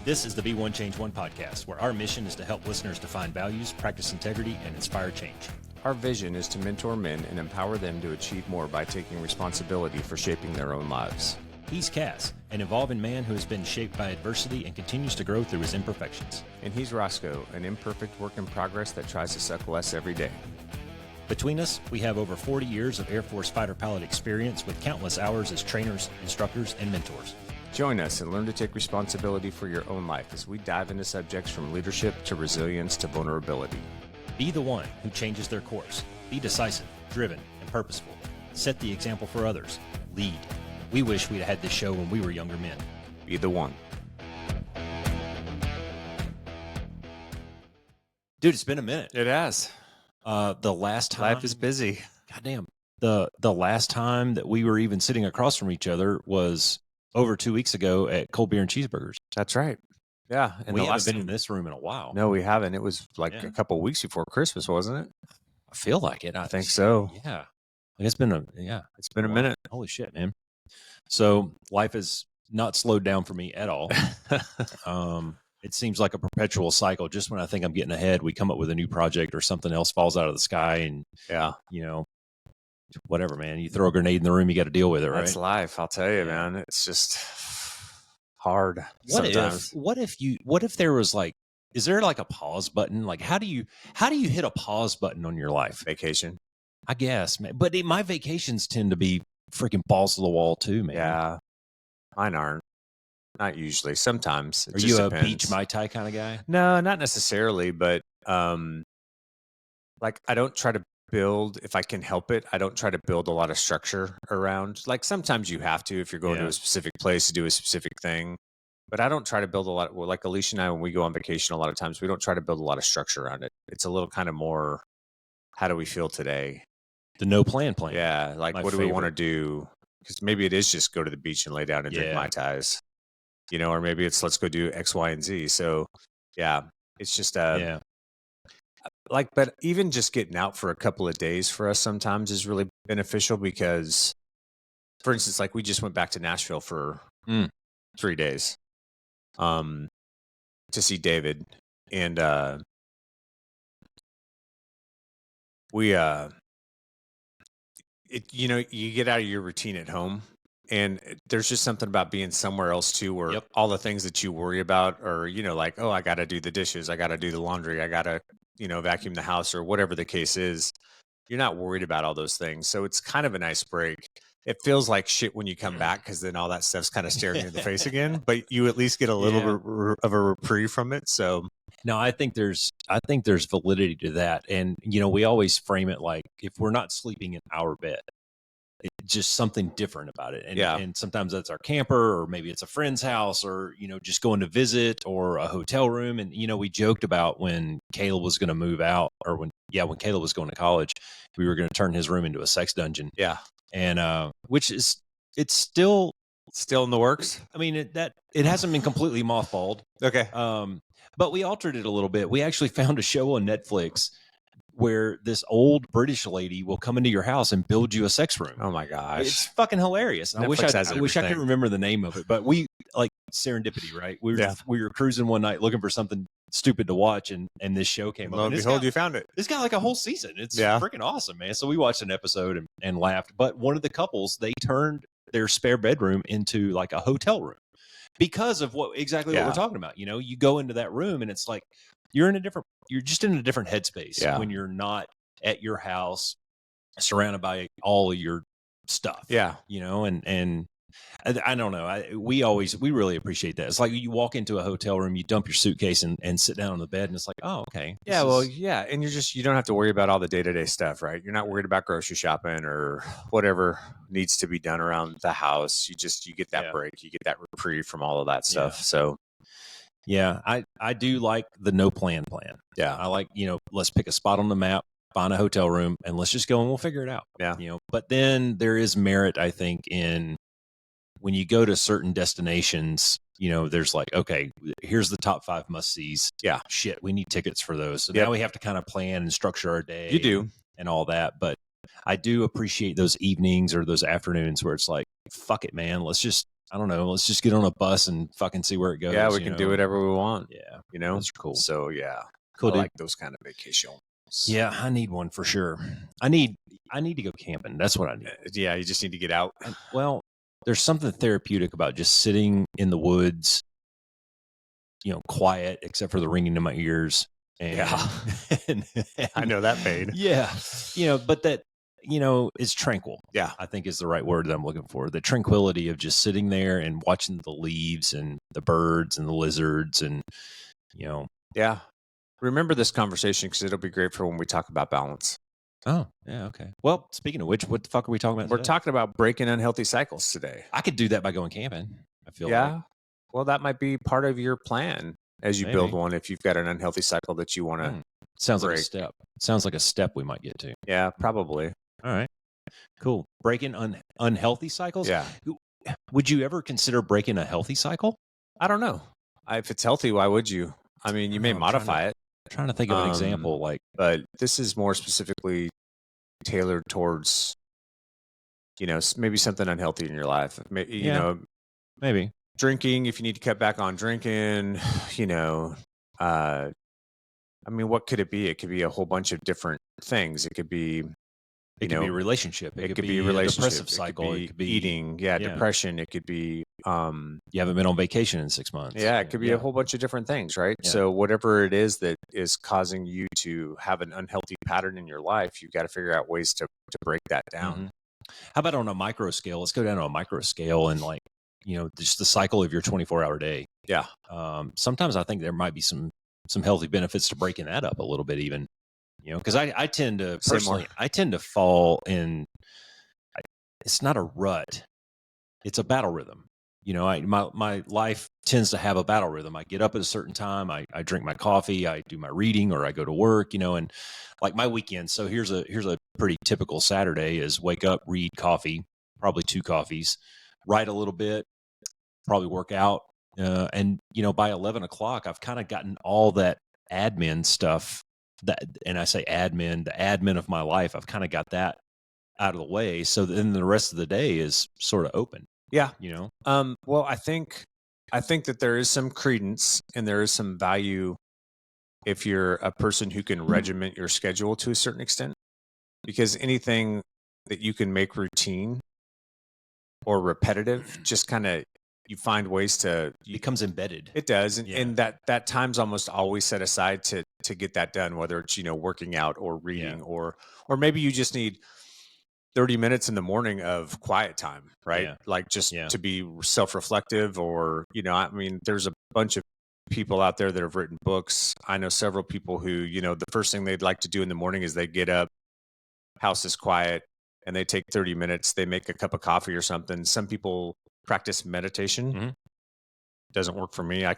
This is the Be One Change One podcast, where our mission is to help listeners define values, practice integrity, and inspire change. Our vision is to mentor men and empower them to achieve more by taking responsibility for shaping their own lives. He's CAS, an evolving man who has been shaped by adversity and continues to grow through his imperfections. And he's Roscoe, an imperfect work in progress that tries to suck less every day. Between us, we have over 40 years of Air Force fighter pilot experience with countless hours as trainers, instructors, and mentors. Join us and learn to take responsibility for your own life as we dive into subjects from leadership to resilience to vulnerability. Be the one who changes their course. Be decisive, driven, and purposeful. Set the example for others. Lead. We wish we'd had this show when we were younger men. Be the one. Dude, it's been a minute. It has. The last time... Life is busy. Goddamn. The last time that we were even sitting across from each other was over 2 weeks ago at Cold Beer and Cheeseburgers. That's right. Yeah. And we haven't been in this room in a while. No, we haven't. It was like a couple of weeks before Christmas, wasn't it? I feel like it. I think so. Yeah. It's been a minute. Holy shit, man. So life has not slowed down for me at all. It seems like a perpetual cycle. Just when I think I'm getting ahead, we come up with a new project or something else falls out of the sky, and whatever, man. You throw a grenade in the room, you got to deal with it, right? That's life. I'll tell you, man. It's just hard sometimes. What if there was like, is there like a pause button? Like, how do you hit a pause button on your life? Vacation, I guess, man. But my vacations tend to be freaking balls to the wall too, man. Yeah, mine aren't. Not usually. Sometimes. Are you a beach Mai Tai kind of guy? No, not necessarily. But like, I don't try to build, if I can help it, I don't try to build a lot of structure around. Like, sometimes you have to if you're going to a specific place to do a specific thing. But I don't try to build a lot. Well, like Alicia and I, when we go on vacation, a lot of times we don't try to build a lot of structure around it. It's a little kind of more, how do we feel today? The no plan. Yeah. Like, what do we want to do? Because maybe it is just go to the beach and lay down and drink Mai Tais. Or maybe it's let's go do X, Y, and Z. So, yeah, it's just like, but even just getting out for a couple of days for us sometimes is really beneficial because, for instance, like we just went back to Nashville for 3 days, to see David, and we you get out of your routine at home. And there's just something about being somewhere else too, where all the things that you worry about are, like, oh, I got to do the dishes, I got to do the laundry, I got to, vacuum the house or whatever the case is. You're not worried about all those things. So it's kind of a nice break. It feels like shit when you come back because then all that stuff's kind of staring you in the face again, but you at least get a little of a reprieve from it. So no, I think there's validity to that. And, we always frame it like if we're not sleeping in our bed, it's just something different about it. And sometimes that's our camper, or maybe it's a friend's house, or, just going to visit, or a hotel room. And, we joked about when Caleb was going to move out, or when Caleb was going to college, we were going to turn his room into a sex dungeon. Yeah. And, it's still in the works. I mean, it hasn't been completely mothballed. Okay. But we altered it a little bit. We actually found a show on Netflix where this old British lady will come into your house and build you a sex room. Oh my gosh. It's fucking hilarious. I wish I could remember the name of it, but we like serendipity, right? We were cruising one night looking for something stupid to watch, and this show came up. Lo and behold, you found it. It's got like a whole season. It's freaking awesome, man. So we watched an episode and laughed, but one of the couples, they turned their spare bedroom into like a hotel room because of what we're talking about. You go into that room and it's like, you're just in a different headspace when you're not at your house surrounded by all of your stuff. Yeah. And I don't know. We really appreciate that. It's like you walk into a hotel room, you dump your suitcase and sit down on the bed, and it's like, oh, okay. Yeah. And you don't have to worry about all the day-to-day stuff, right? You're not worried about grocery shopping or whatever needs to be done around the house. You get that break. You get that reprieve from all of that stuff. So yeah, I do like the no plan. Yeah. I like, let's pick a spot on the map, find a hotel room, and let's just go and we'll figure it out. Yeah. But then there is merit, I think, in when you go to certain destinations, there's like, okay, here's the top 5 must-sees. Yeah. Shit, we need tickets for those. So now we have to kind of plan and structure our day. You do. And all that. But I do appreciate those evenings or those afternoons where it's like, fuck it, man. Let's just I don't know. Let's just get on a bus and fucking see where it goes. Yeah, we can do whatever we want. Yeah, That's cool. So yeah, cool. I like those kind of vacations. Yeah, I need one for sure. I need to go camping. That's what I need. Yeah, you just need to get out. Well, there's something therapeutic about just sitting in the woods, quiet except for the ringing in my ears. And, and I know that pain. Yeah, but that is tranquil. Yeah, I think is the right word that I'm looking for. The tranquility of just sitting there and watching the leaves and the birds and the lizards and Yeah. Remember this conversation because it'll be great for when we talk about balance. Oh, yeah, okay. Well, speaking of which, what the fuck are we talking about We're today? talking about breaking unhealthy cycles today. I could do that by going camping, I feel like. Well, that might be part of your plan as you build one if you've got an unhealthy cycle that you want to Sounds like a step. Sounds like a step we might get to. Yeah, probably. All right. Cool. Breaking unhealthy cycles? Yeah. Would you ever consider breaking a healthy cycle? I don't know. If it's healthy, why would you? I mean, you may modify it. I'm trying to think of an example, but this is more specifically tailored towards, maybe something unhealthy in your life. Maybe drinking. If you need to cut back on drinking, I mean, what could it be? It could be a whole bunch of different things. It could be, it could be a relationship. It could be a relationship. Depressive cycle. It could be eating. Yeah, depression. It could be. You haven't been on vacation in 6 months. Yeah, it could be a whole bunch of different things, right? Yeah. So whatever it is that is causing you to have an unhealthy pattern in your life, you've got to figure out ways to break that down. Mm-hmm. How about on a micro scale? Let's go down to a micro scale and just the cycle of your 24-hour day. Yeah. Sometimes I think there might be some healthy benefits to breaking that up a little bit, even. Because I tend to personally, I tend to fall in. It's not a rut; it's a battle rhythm. My life tends to have a battle rhythm. I get up at a certain time. I drink my coffee. I do my reading, or I go to work. And like my weekend. So here's a pretty typical Saturday: is wake up, read, coffee, probably 2 coffees, write a little bit, probably work out, and by 11 o'clock, I've kind of gotten all that admin stuff. And I say admin, the admin of my life, I've kind of got that out of the way. So then the rest of the day is sort of open. Yeah. Well, I think that there is some credence and there is some value if you're a person who can regiment your schedule to a certain extent, because anything that you can make routine or repetitive just kind of, you find ways to becomes embedded. It does. And that time's almost always set aside to get that done, whether it's, working out or reading or maybe you just need 30 minutes in the morning of quiet time, right? Yeah. Like just to be self-reflective or, I mean, there's a bunch of people out there that have written books. I know several people who, the first thing they'd like to do in the morning is they get up, house is quiet, and they take 30 minutes, they make a cup of coffee or something. Some people practice meditation. Mm-hmm. Doesn't work for me. I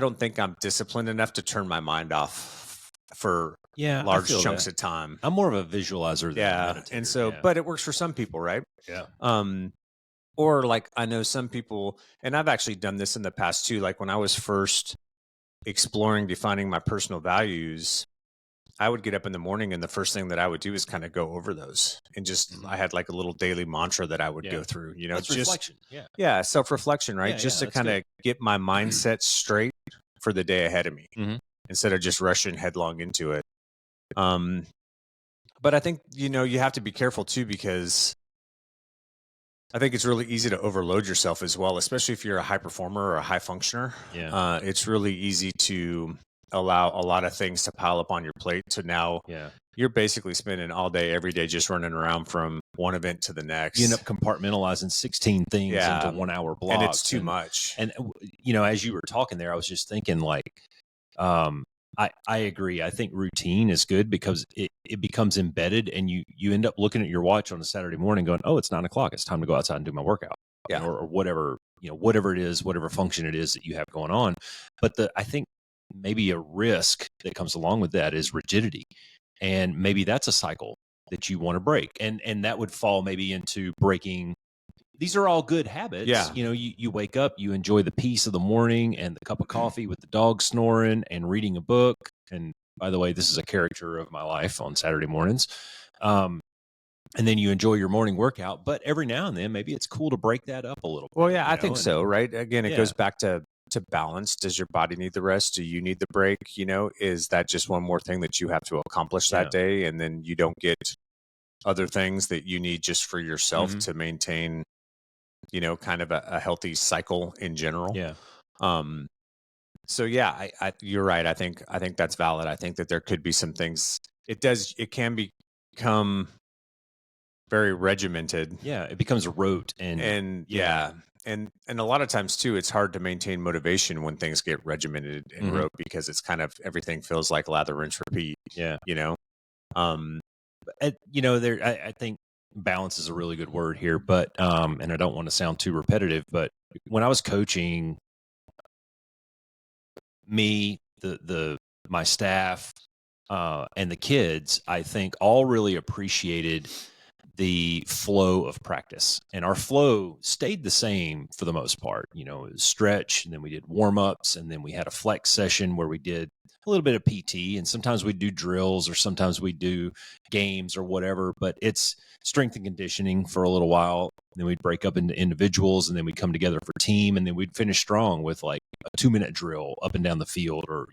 don't think I'm disciplined enough to turn my mind off for large chunks of time. I'm more of a visualizer than a meditator. And so, but it works for some people, right? Yeah. Or like I know some people, and I've actually done this in the past too. Like when I was first exploring defining my personal values, I would get up in the morning and the first thing that I would do is kind of go over those and just, I had like a little daily mantra that I would go through, That's just reflection. Yeah. Self-reflection, right? Just to kind of get my mindset straight for the day ahead of me instead of just rushing headlong into it. But I think, you have to be careful too, because I think it's really easy to overload yourself as well, especially if you're a high performer or a high functioner. Yeah. It's really easy to allow a lot of things to pile up on your plate to now you're basically spending all day, every day, just running around from one event to the next. You end up compartmentalizing 16 things into 1 hour blocks. And it's too much. And, as you were talking there, I was just thinking I agree. I think routine is good because it becomes embedded and you end up looking at your watch on a Saturday morning going, oh, it's 9 o'clock. It's time to go outside and do my workout. Yeah. Or whatever, whatever it is, whatever function it is that you have going on. But I think maybe a risk that comes along with that is rigidity. And maybe that's a cycle that you want to break. And that would fall maybe into breaking. These are all good habits. Yeah. You wake up, you enjoy the peace of the morning and the cup of coffee with the dog snoring and reading a book. And by the way, this is a character of my life on Saturday mornings. and then you enjoy your morning workout. But every now and then, maybe it's cool to break that up a little bit. Well, yeah, I think so, right? Again, it goes back to balance. Does your body need the rest? Do you need the break? Is that just one more thing that you have to accomplish that day, and then you don't get other things that you need just for yourself to maintain, kind of a healthy cycle in general? Yeah. So yeah, you're right. I think that's valid. I think that there could be some things. It can become very regimented. Yeah, it becomes rote and yeah. And a lot of times too, it's hard to maintain motivation when things get regimented and rote, because it's kind of, everything feels like lather, rinse, repeat. Yeah. I think balance is a really good word here, but and I don't want to sound too repetitive, but when I was coaching, my staff, and the kids, I think all really appreciated the flow of practice, and our flow stayed the same for the most part. It was stretch, and then we did warm-ups, and then we had a flex session where we did a little bit of PT, and sometimes we do drills, or sometimes we do games or whatever, but it's strength and conditioning for a little while. And then we'd break up into individuals, and then we'd come together for team, and then we'd finish strong with like a 2-minute drill up and down the field, or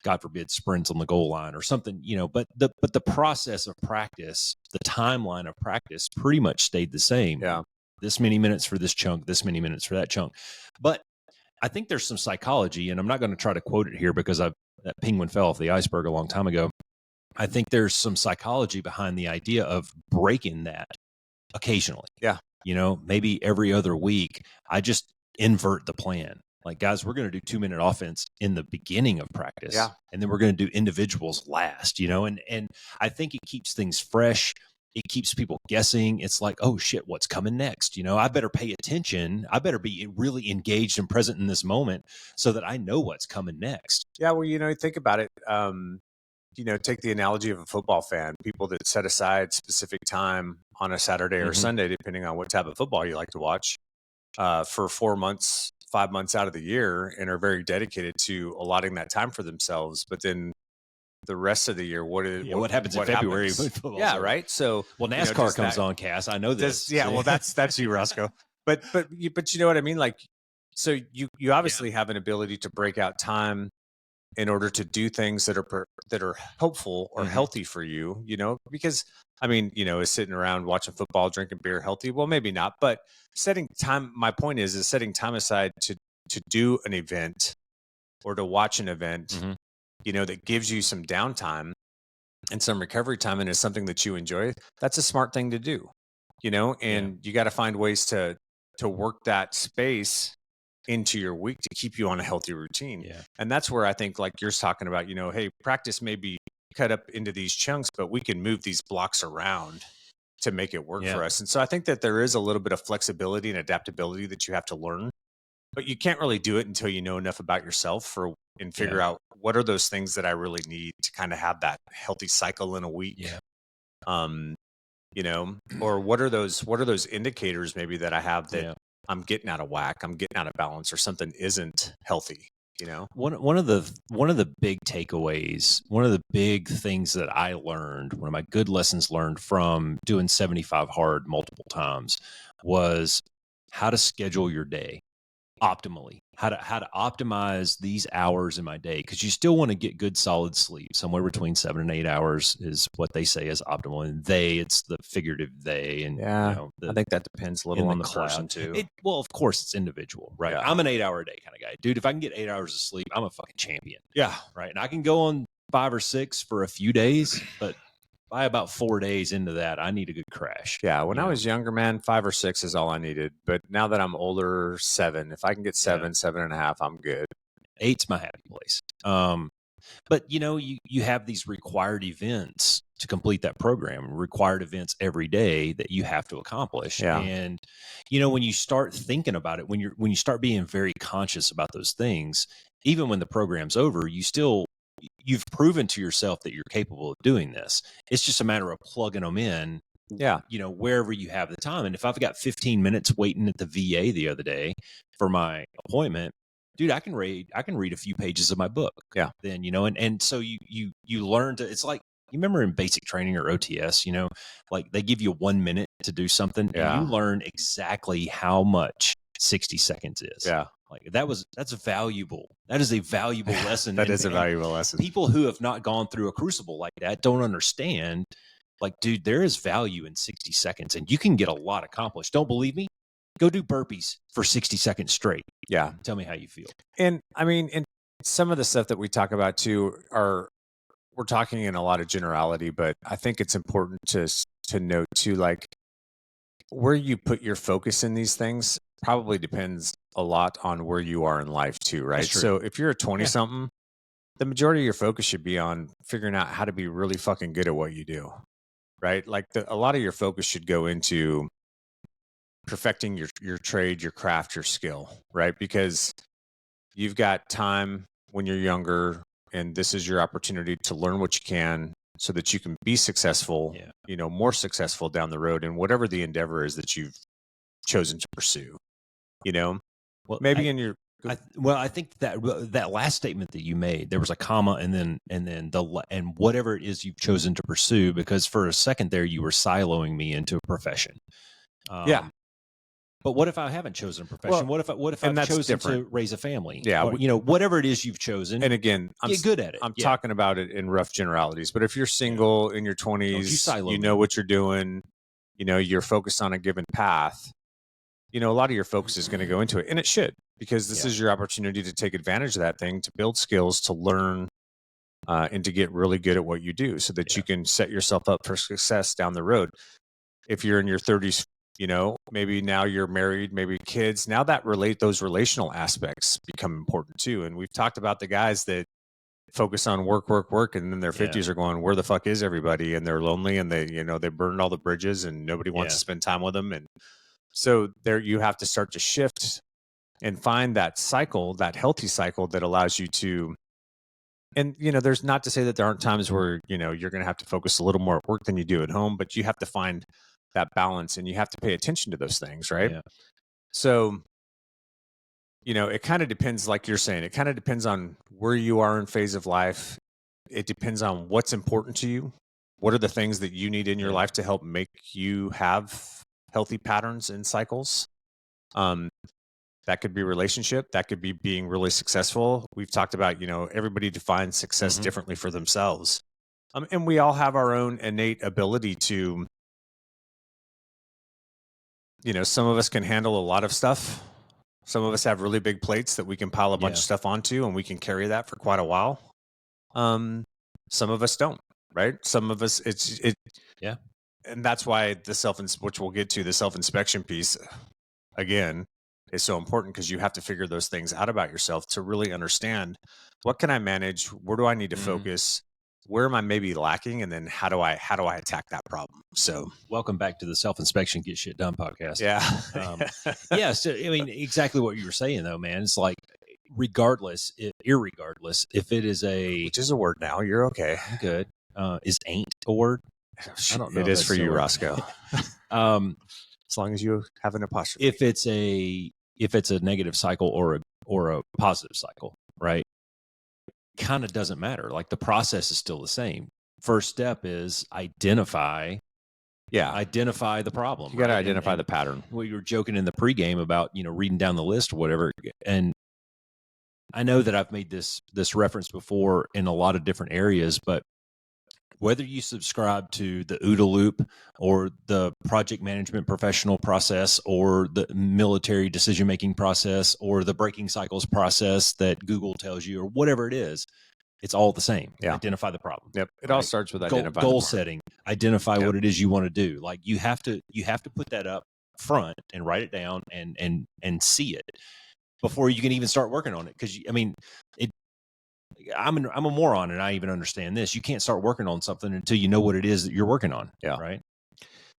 God forbid, sprints on the goal line or something, but the process of practice, the timeline of practice pretty much stayed the same. Yeah. This many minutes for this chunk, this many minutes for that chunk. But I think there's some psychology, and I'm not going to try to quote it here because that penguin fell off the iceberg a long time ago. I think there's some psychology behind the idea of breaking that occasionally. Yeah. Maybe every other week, I just invert the plan. Like, guys, we're going to do 2-minute offense in the beginning of practice. Yeah. And then we're going to do individuals last, and I think it keeps things fresh. It keeps people guessing. It's like, oh shit, what's coming next? I better pay attention. I better be really engaged and present in this moment so that I know what's coming next. Yeah. Well, think about it. Take the analogy of a football fan, people that set aside specific time on a Saturday or Sunday, depending on what type of football you like to watch, for 4 months, 5 months out of the year, and are very dedicated to allotting that time for themselves. But then the rest of the year, what happens in February? Yeah, right. So, well, NASCAR comes on, Cass. I know this. Well, that's you, Roscoe. But you know what I mean? Like, so you obviously have an ability to break out time in order to do things that are helpful or healthy for you, because is sitting around watching football, drinking beer healthy? Well, maybe not, but setting time, my point is setting time aside to do an event or to watch an event, that gives you some downtime and some recovery time, and is something that you enjoy. That's a smart thing to do, and you got to find ways to work that space into your week to keep you on a healthy routine. Yeah. And that's where I think, like you're talking about, hey, practice may be cut up into these chunks, but we can move these blocks around to make it work for us. And so I think that there is a little bit of flexibility and adaptability that you have to learn, but you can't really do it until you know enough about yourself and figure out what are those things that I really need to kind of have that healthy cycle in a week. Yeah. Or what are those indicators maybe that I have that I'm getting out of whack, I'm getting out of balance, or something isn't healthy. One of the big takeaways, one of the big things that I learned, one of my good lessons learned from doing 75 hard multiple times, was how to schedule your day optimally, how to optimize these hours in my day, because you still want to get good solid sleep. Somewhere between 7 and 8 hours is what they say is optimal, and it's the figurative they. And I think that depends a little on the person too. Well, of course, it's individual, right? Yeah. I'm an 8-hour a day kind of guy, dude. If I can get 8 hours of sleep, I'm a fucking champion. Yeah, right. And I can go on 5 or 6 for a few days, but by about 4 days into that, I need a good crash. Yeah. When I was younger, man, 5 or 6 is all I needed. But now that I'm older, 7. If I can get 7, 7.5, I'm good. 8's my happy place. But you have these required events to complete that program, required events every day that you have to accomplish. Yeah. And when you start thinking about it, when you start being very conscious about those things, even when the program's over, you've proven to yourself that you're capable of doing this. It's just a matter of plugging them in, wherever you have the time. And if I've got 15 minutes waiting at the VA the other day for my appointment, dude, I can read a few pages of my book. Yeah. Then, and so you learn to, it's like you remember in basic training or OTS, like they give you 1 minute to do something and you learn exactly how much 60 seconds is. Yeah. Like that's valuable. That is a valuable lesson. That is a valuable lesson. People who have not gone through a crucible like that don't understand. Like, dude, there is value in 60 seconds and you can get a lot accomplished. Don't believe me? Go do burpees for 60 seconds straight. Yeah. Tell me how you feel. And I mean, and some of the stuff that we talk about too we're talking in a lot of generality, but I think it's important to note too, like where you put your focus in these things probably depends a lot on where you are in life too, right? So if you're a 20 something, the majority of your focus should be on figuring out how to be really fucking good at what you do, right? Like a lot of your focus should go into perfecting your trade, your craft, your skill, right? Because you've got time when you're younger, and this is your opportunity to learn what you can so that you can be successful, more successful down the road in whatever the endeavor is that you've chosen to pursue, well, maybe I think that last statement that you made, there was a comma and then whatever it is you've chosen to pursue, because for a second there you were siloing me into a profession. But what if I haven't chosen a profession? What if I've chosen to raise a family? Yeah, or, whatever it is you've chosen. And again, get good at it. I'm talking about it in rough generalities. But if you're single in your 20s, you know what you're doing. You're focused on a given path. A lot of your focus is going to go into it, and it should, because this is your opportunity to take advantage of that thing, to build skills, to learn, and to get really good at what you do, so that you can set yourself up for success down the road. If you're in your 30s. Maybe now you're married, maybe kids. Now that those relational aspects become important too. And we've talked about the guys that focus on work, and then their 50s are going, where the fuck is everybody? And they're lonely, and they burned all the bridges, and nobody wants to spend time with them. And so there, you have to start to shift and find that cycle, that healthy cycle that allows you to. And there's not to say that there aren't times where you're going to have to focus a little more at work than you do at home, but you have to find that balance, and you have to pay attention to those things, right? So it kind of depends, like you're saying, it kind of depends on where you are in phase of life. It depends on what's important to you. What are the things that you need in your life to help make you have healthy patterns and cycles? That could be relationship, that could be being really successful. We've talked about everybody defines success differently for themselves, and we all have our own innate ability to some of us can handle a lot of stuff. Some of us have really big plates that we can pile a bunch of stuff onto, and we can carry that for quite a while. Some of us don't, right? Some of us, and that's why which we'll get to, the self-inspection piece, again, is so important, because you have to figure those things out about yourself to really understand, what can I manage? Where do I need to focus? Where am I maybe lacking? And then how do I attack that problem? So welcome back to the Self-Inspection Get Shit Done podcast. Yeah. So, I mean, exactly what you were saying though, man. It's like, irregardless, if it is which is a word now, you're okay. Good. Is ain't a word? I don't know. It is for you, Roscoe. As long as you have an apostrophe. If it's a negative cycle or a positive cycle, right? Kind of doesn't matter. Like, the process is still the same. First step is identify the problem. You got to identify the pattern. We were joking in the pregame about reading down the list or whatever, and I know that I've made this reference before in a lot of different areas, but whether you subscribe to the OODA loop or the project management professional process or the military decision-making process or the breaking cycles process that Google tells you, or whatever it is, it's all the same. Identify the problem. Yep. It all starts with identifying goal setting. Identify what it is you want to do. Like, you have to put that up front and write it down and see it before you can even start working on it. Because I'm a moron, and I even understand this. You can't start working on something until you know what it is that you're working on. Yeah. Right.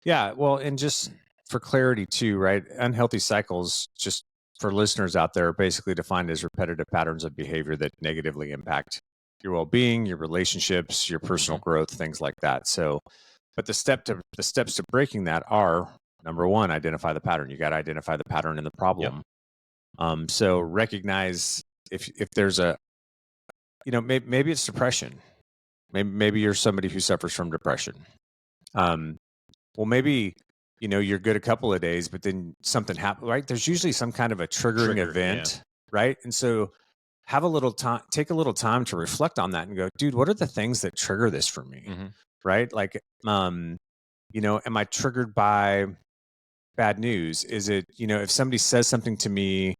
Yeah. Well, and just for clarity too, right? Unhealthy cycles, just for listeners out there, are basically defined as repetitive patterns of behavior that negatively impact your well-being, your relationships, your personal growth, things like that. So, but the steps to breaking that are, number one, identify the pattern. You got to identify the pattern in the problem. So recognize if there's a, maybe it's depression. Maybe you're somebody who suffers from depression. Well, maybe, you're good a couple of days, but then something happens, right? There's usually some kind of a triggering event, right? And so take a little time to reflect on that and go, dude, what are the things that trigger this for me? Mm-hmm. Right? Like, am I triggered by bad news? Is it, if somebody says something to me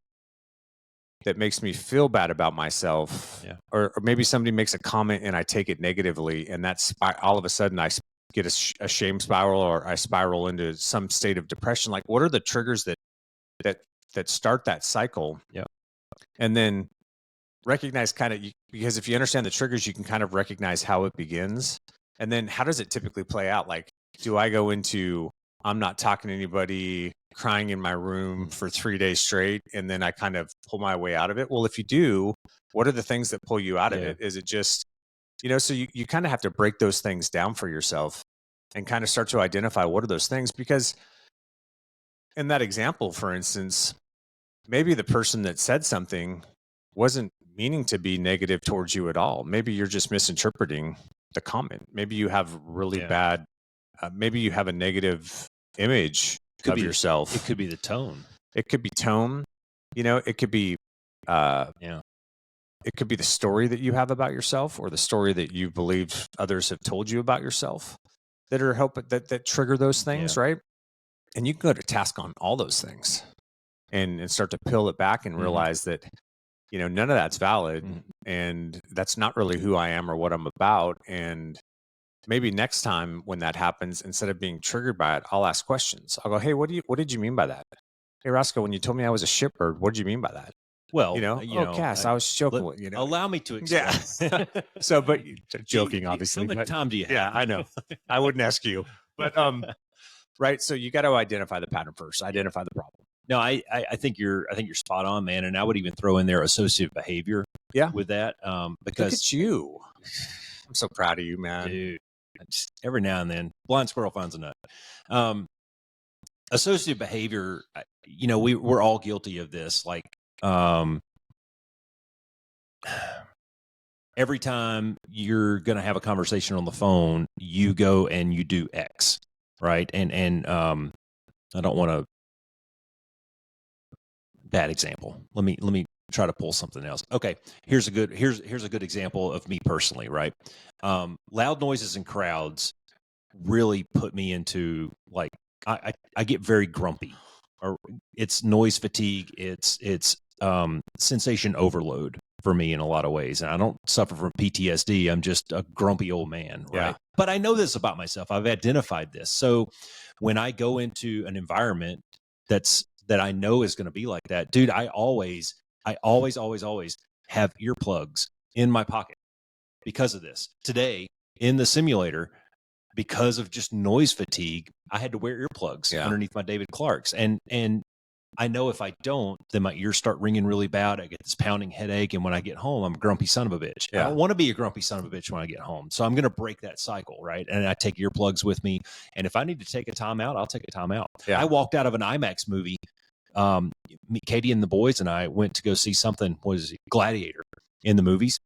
that makes me feel bad about myself, or maybe somebody makes a comment and I take it negatively, and that's all of a sudden I get a shame spiral, or I spiral into some state of depression. Like, what are the triggers that start that cycle? Yeah. And then recognize because if you understand the triggers, you can kind of recognize how it begins. And then how does it typically play out? Like, do I go into, I'm not talking to anybody, crying in my room for 3 days straight, and then I kind of pull my way out of it? Well, if you do, what are the things that pull you out of it? Is it just, so you kind of have to break those things down for yourself and kind of start to identify what are those things. Because in that example, for instance, maybe the person that said something wasn't meaning to be negative towards you at all. Maybe you're just misinterpreting the comment. Maybe you have really bad, maybe you have a negative image of yourself. It could be the tone. It could be tone. It could be, it could be the story that you have about yourself, or the story that you believe others have told you about yourself that are that trigger those things, right? And you can go to task on all those things and start to peel it back and realize that, none of that's valid, and that's not really who I am or what I'm about. And maybe next time when that happens, instead of being triggered by it, I'll ask questions. I'll go, hey, what did you mean by that? Hey, Roscoe, when you told me I was a shitbird, what did you mean by that? Well, Cass, I was joking. Allow me to explain. Yeah. So, but joking, obviously. How much time do you have? Yeah, I know. I wouldn't ask you, but right. So you got to identify the pattern first. Identify the problem. No, I think you're spot on, man. And I would even throw in there associative behavior. With that, because look at you. I'm so proud of you, man. Dude, every now and then, blind squirrel finds a nut. Associative behavior, we're all guilty of this. Like, every time you're going to have a conversation on the phone, you go and you do X, right? And I don't want to bad example. Let me try to pull something else. Okay, here's a good example of me personally, right? Loud noises and crowds really put me into, like, I get very grumpy, or it's noise fatigue. It's sensation overload for me in a lot of ways. And I don't suffer from PTSD. I'm just a grumpy old man, right? Yeah. But I know this about myself. I've identified this. So when I go into an environment that I know is going to be like that, dude, I always have earplugs in my pocket because of this. Today in the simulator, because of just noise fatigue, I had to wear earplugs underneath my David Clark's. And I know if I don't, then my ears start ringing really bad. I get this pounding headache. And when I get home, I'm a grumpy son of a bitch. I don't want to be a grumpy son of a bitch when I get home. So I'm going to break that cycle, right? And I take earplugs with me. And if I need to take a time out, I'll take a time out. Yeah. I walked out of an IMAX movie. Katie and the boys and I went to go see something, Gladiator, in the movies.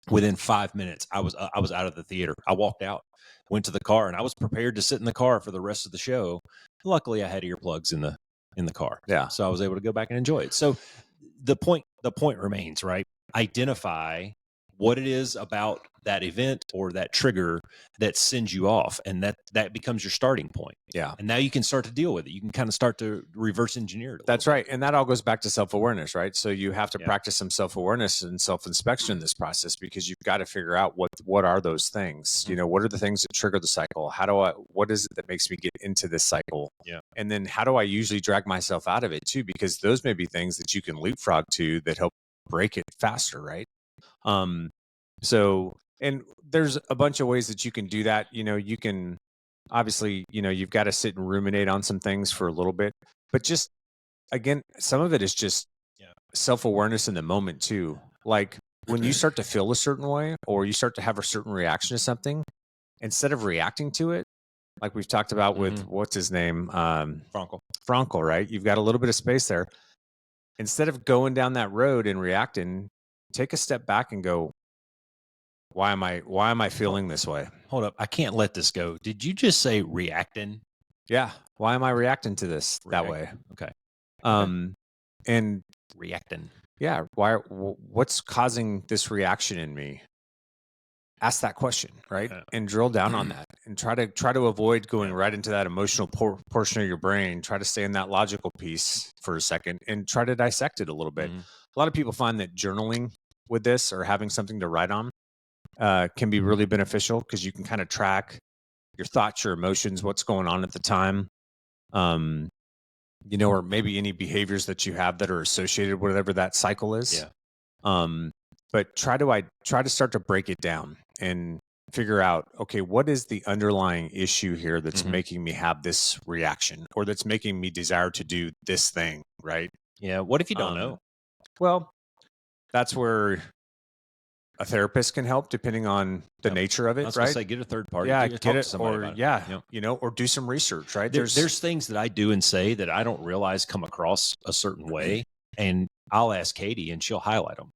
Within 5 minutes, I was out of the theater. I walked out, went to the car, and I was prepared to sit in the car for the rest of the show. Luckily, I had earplugs in the car. Yeah. So I was able to go back and enjoy it. So the point remains, right? Identify what it is about that event or that trigger that sends you off, and that becomes your starting point. Yeah. And now you can start to deal with it. You can kind of start to reverse engineer it. That's right. And that all goes back to self-awareness, right? So you have to practice some self-awareness and self-inspection in this process, because you've got to figure out what are those things? What are the things that trigger the cycle? What is it that makes me get into this cycle? Yeah. And then how do I usually drag myself out of it too? Because those may be things that you can leapfrog to that help break it faster, right? So, and there's a bunch of ways that you can do that. You can obviously, you've got to sit and ruminate on some things for a little bit, but just, again, some of it is just self-awareness in the moment too. Like when you start to feel a certain way, or you start to have a certain reaction to something, instead of reacting to it, like we've talked about with what's his name? Frankel, right? You've got a little bit of space there. Instead of going down that road and reacting, take a step back and go, Why am I feeling this way? Hold up. I can't let this go. Did you just say reacting? Yeah. Why am I reacting to this that way? Okay. And reacting. Yeah. What's causing this reaction in me? Ask that question, right? And drill down on that, and try to avoid going right into that emotional portion of your brain. Try to stay in that logical piece for a second and try to dissect it a little bit. A lot of people find that journaling with this, or having something to write on, can be really beneficial, because you can kind of track your thoughts, your emotions, what's going on at the time. Or maybe any behaviors that you have that are associated with whatever that cycle is. But try to start to break it down and figure out, okay, what is the underlying issue here that's making me have this reaction, or that's making me desire to do this thing, right? Yeah. What if you don't know? Well, that's where a therapist can help, depending on the nature of it, I was right? Gonna say, get a third party. Yeah, get it, or or do some research, right? There's things that I do and say that I don't realize come across a certain way, and I'll ask Katie, and she'll highlight them.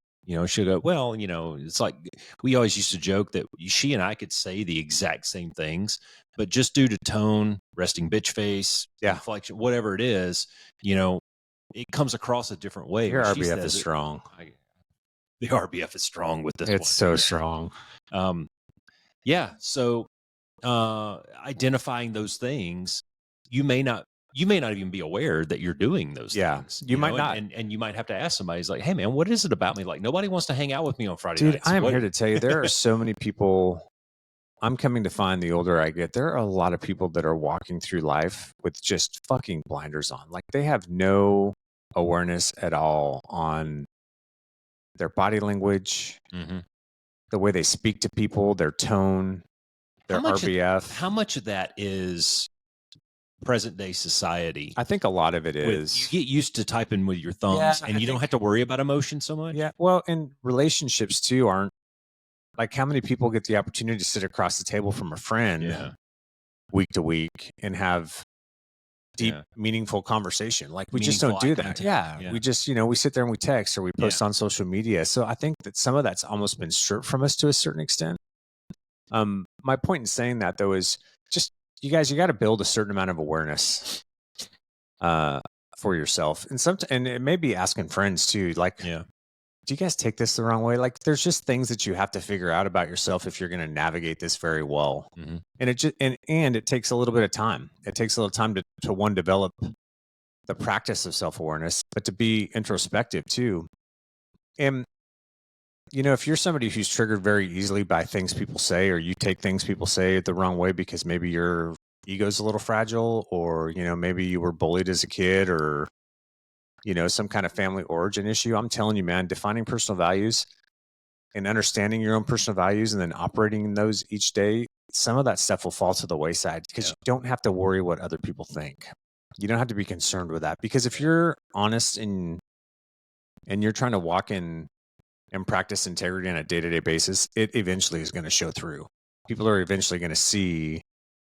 She'll go, well, it's like we always used to joke that she and I could say the exact same things, but just due to tone, resting bitch face, inflection, whatever it is, it comes across a different way. Your RBF is strong. The RBF is strong with this one. It's so strong. So identifying those things, you may not even be aware that you're doing those things. You might not. And you might have to ask somebody, like, hey man, what is it about me? Like, nobody wants to hang out with me on Friday nights. Dude, I am here to tell you, there are so many people. I'm coming to find, the older I get, there are a lot of people that are walking through life with just fucking blinders on. Like, they have no awareness at all on their body language, the way they speak to people, their tone, their RBF. How much of that is present day society? I think a lot of it is. You get used to typing with your thumbs, and you don't have to worry about emotion so much. Yeah. Well, and relationships too aren't, like, how many people get the opportunity to sit across the table from a friend week to week and have deep, meaningful conversation? Like, we just don't do that. Yeah. We just, we sit there and we text, or we post on social media. So I think that some of that's almost been stripped from us to a certain extent. My point in saying that, though, is just, you got to build a certain amount of awareness for yourself. And it may be asking friends too, like, do you guys take this the wrong way? Like, there's just things that you have to figure out about yourself if you're going to navigate this very well. And it just, and it takes a little bit of time. It takes a little time to one, develop the practice of self-awareness, but to be introspective too. And, if you're somebody who's triggered very easily by things people say, or you take things people say the wrong way because maybe your ego's a little fragile, or, maybe you were bullied as a kid, or, some kind of family origin issue, I'm telling you, man, defining personal values and understanding your own personal values and then operating in those each day, some of that stuff will fall to the wayside, because you don't have to worry what other people think. You don't have to be concerned with that, because if you're honest and you're trying to walk in and practice integrity on a day-to-day basis, it eventually is going to show through. People are eventually going to see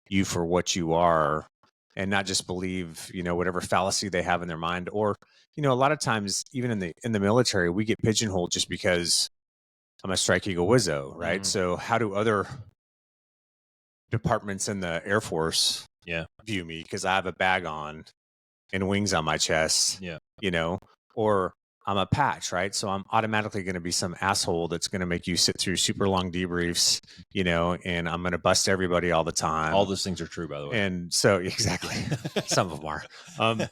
you for what you are, and not just believe, whatever fallacy they have in their mind. Or, a lot of times, even in the military, we get pigeonholed just because I'm a Strike Eagle Wizzo, right? So how do other departments in the Air Force view me? Because I have a bag on and wings on my chest, or I'm a patch, right? So I'm automatically going to be some asshole that's going to make you sit through super long debriefs, and I'm going to bust everybody all the time. All those things are true, by the way. And so, exactly. Some of them are.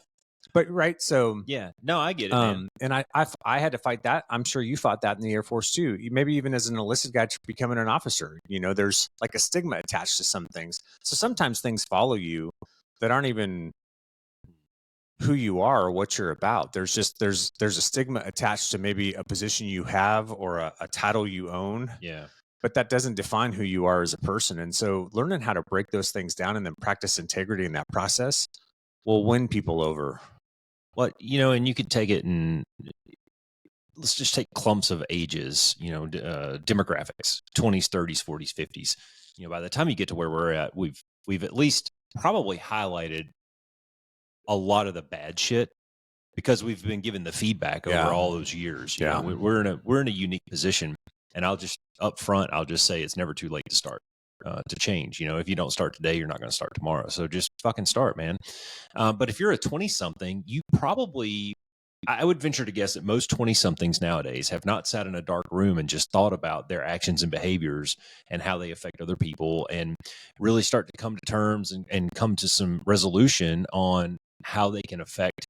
But right. So no, I get it. Man. And I had to fight that. I'm sure you fought that in the Air Force too. Maybe even as an enlisted guy becoming an officer, there's like a stigma attached to some things. So sometimes things follow you that aren't even who you are or what you're about. There's a stigma attached to maybe a position you have, or a title you own. But that doesn't define who you are as a person. And so learning how to break those things down and then practice integrity in that process will win people over. And you could take it, and let's just take clumps of ages, demographics, 20s, 30s, 40s, 50s. By the time you get to where we're at, we've at least probably highlighted a lot of the bad shit, because we've been given the feedback over all those years. We're in a unique position. And I'll just up front, I'll just say it's never too late to start, to change. If you don't start today, you're not going to start tomorrow. So just fucking start, man. But if you're a 20-something, you probably, I would venture to guess that most 20-somethings nowadays have not sat in a dark room and just thought about their actions and behaviors and how they affect other people, and really start to come to terms and come to some resolution on how they can affect,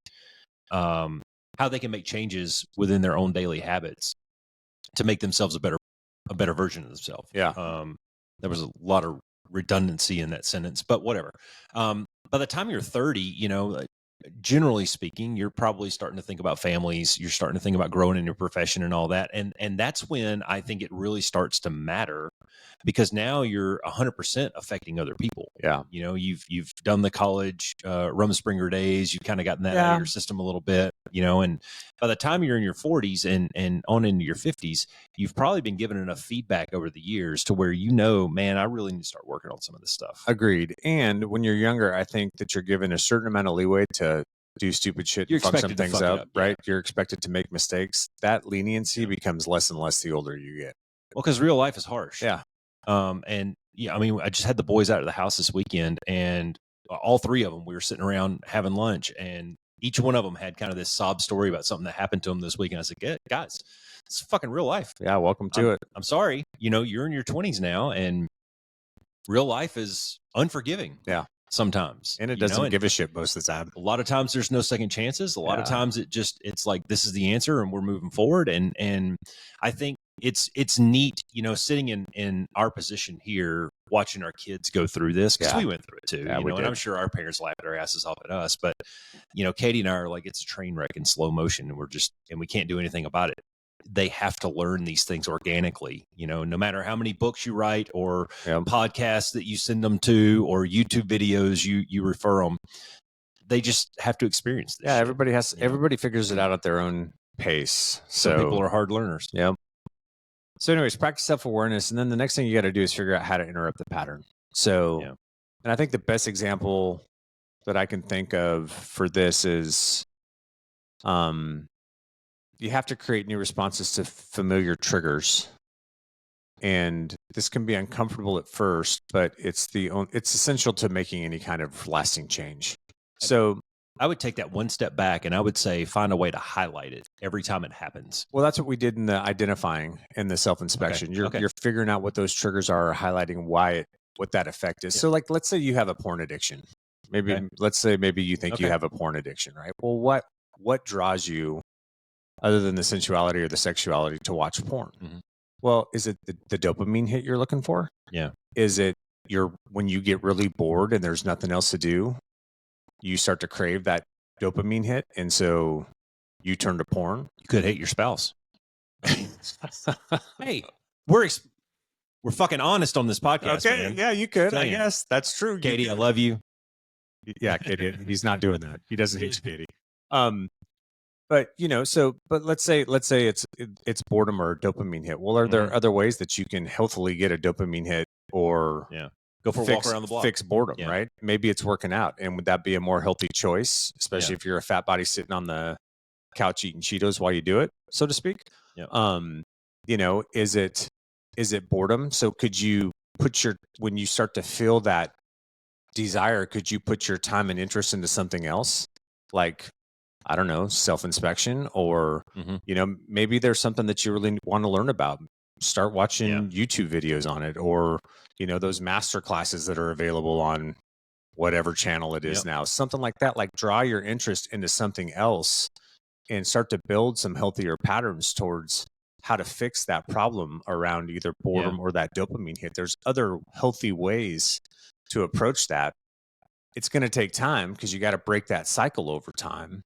how they can make changes within their own daily habits to make themselves a better version of themselves. Yeah. There was a lot of redundancy in that sentence, but whatever. By the time you're 30, generally speaking, you're probably starting to think about families. You're starting to think about growing in your profession and all that. And that's when I think it really starts to matter, because now you're 100% affecting other people. Yeah. You've done the college Rumspringer days. You've kind of gotten that out of your system a little bit, and by the time you're in your 40s and on into your 50s, you've probably been given enough feedback over the years to where, man, I really need to start working on some of this stuff. Agreed. And when you're younger, I think that you're given a certain amount of leeway to do stupid shit, you're fuck some things up, right? Yeah. You're expected to make mistakes. That leniency becomes less and less the older you get. Well, because real life is harsh. Yeah. And yeah, I mean, I just had the boys out of the house this weekend, and all three of them, we were sitting around having lunch, and each one of them had kind of this sob story about something that happened to them this week. And I said, guys, it's fucking real life. Yeah. Welcome to it. I'm sorry. You're in your 20s now, and real life is unforgiving. Yeah. Sometimes. And it doesn't give a shit most of the time. A lot of times there's no second chances. A lot of times it's like, this is the answer and we're moving forward. And I think it's neat, sitting in our position here, watching our kids go through this, because we went through it too, and I'm sure our parents laughed their asses off at us, but Katie and I are like, it's a train wreck in slow motion, and we can't do anything about it. They have to learn these things organically, no matter how many books you write or podcasts that you send them to or YouTube videos you refer them. They just have to experience this. Yeah, everybody figures it out at their own pace. Some people are hard learners. Yep. So anyways, practice self-awareness. And then the next thing you got to do is figure out how to interrupt the pattern. So, and I think the best example that I can think of for this is, you have to create new responses to familiar triggers. And this can be uncomfortable at first, but it's essential to making any kind of lasting change. So I would take that one step back, and I would say find a way to highlight it every time it happens. Well, that's what we did in the identifying and the self-inspection. Okay. You're figuring out what those triggers are, highlighting what that effect is. So like, let's say you have a porn addiction. Let's say you think you have a porn addiction, right? Well, what draws you other than the sensuality or the sexuality to watch porn? Mm-hmm. Well, is it the dopamine hit you're looking for? Yeah. Is it when you get really bored and there's nothing else to do, you start to crave that dopamine hit, and so you turn to porn? You could hate your spouse. Hey, we're fucking honest on this podcast. Okay, man. Yeah, you could. I guess that's true. Katie, I love you. Yeah, Katie, he's not doing that. He doesn't hate Katie. But but let's say it's boredom or a dopamine hit. Well, are there other ways that you can healthily get a dopamine hit or go for a walk around the block? Fix boredom, right? Maybe it's working out, and would that be a more healthy choice, especially if you're a fat body sitting on the couch eating Cheetos while you do it, so to speak? Yeah. Is it boredom? So could you when you start to feel that desire, could you put your time and interest into something else, like, I don't know, self-inspection, or maybe there's something that you really want to learn about. Start watching YouTube videos on it, or those master classes that are available on whatever channel it is now, something like that. Like, draw your interest into something else and start to build some healthier patterns towards how to fix that problem around either boredom or that dopamine hit. There's other healthy ways to approach that. It's going to take time, because you got to break that cycle over time.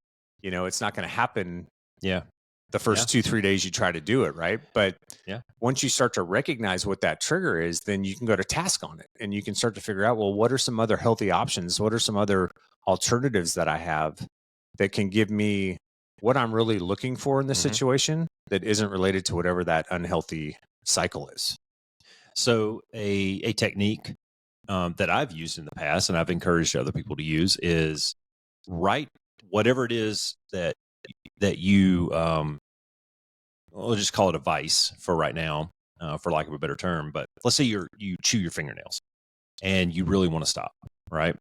It's not going to happen the first 2-3 days you try to do it, right? But once you start to recognize what that trigger is, then you can go to task on it, and you can start to figure out, well, what are some other healthy options? What are some other alternatives that I have that can give me what I'm really looking for in this situation that isn't related to whatever that unhealthy cycle is? So a technique that I've used in the past, and I've encouraged other people to use, is write whatever it is that you, we'll just call it a vice for right now. for lack of a better term. But let's say you chew your fingernails and you really want to stop, right?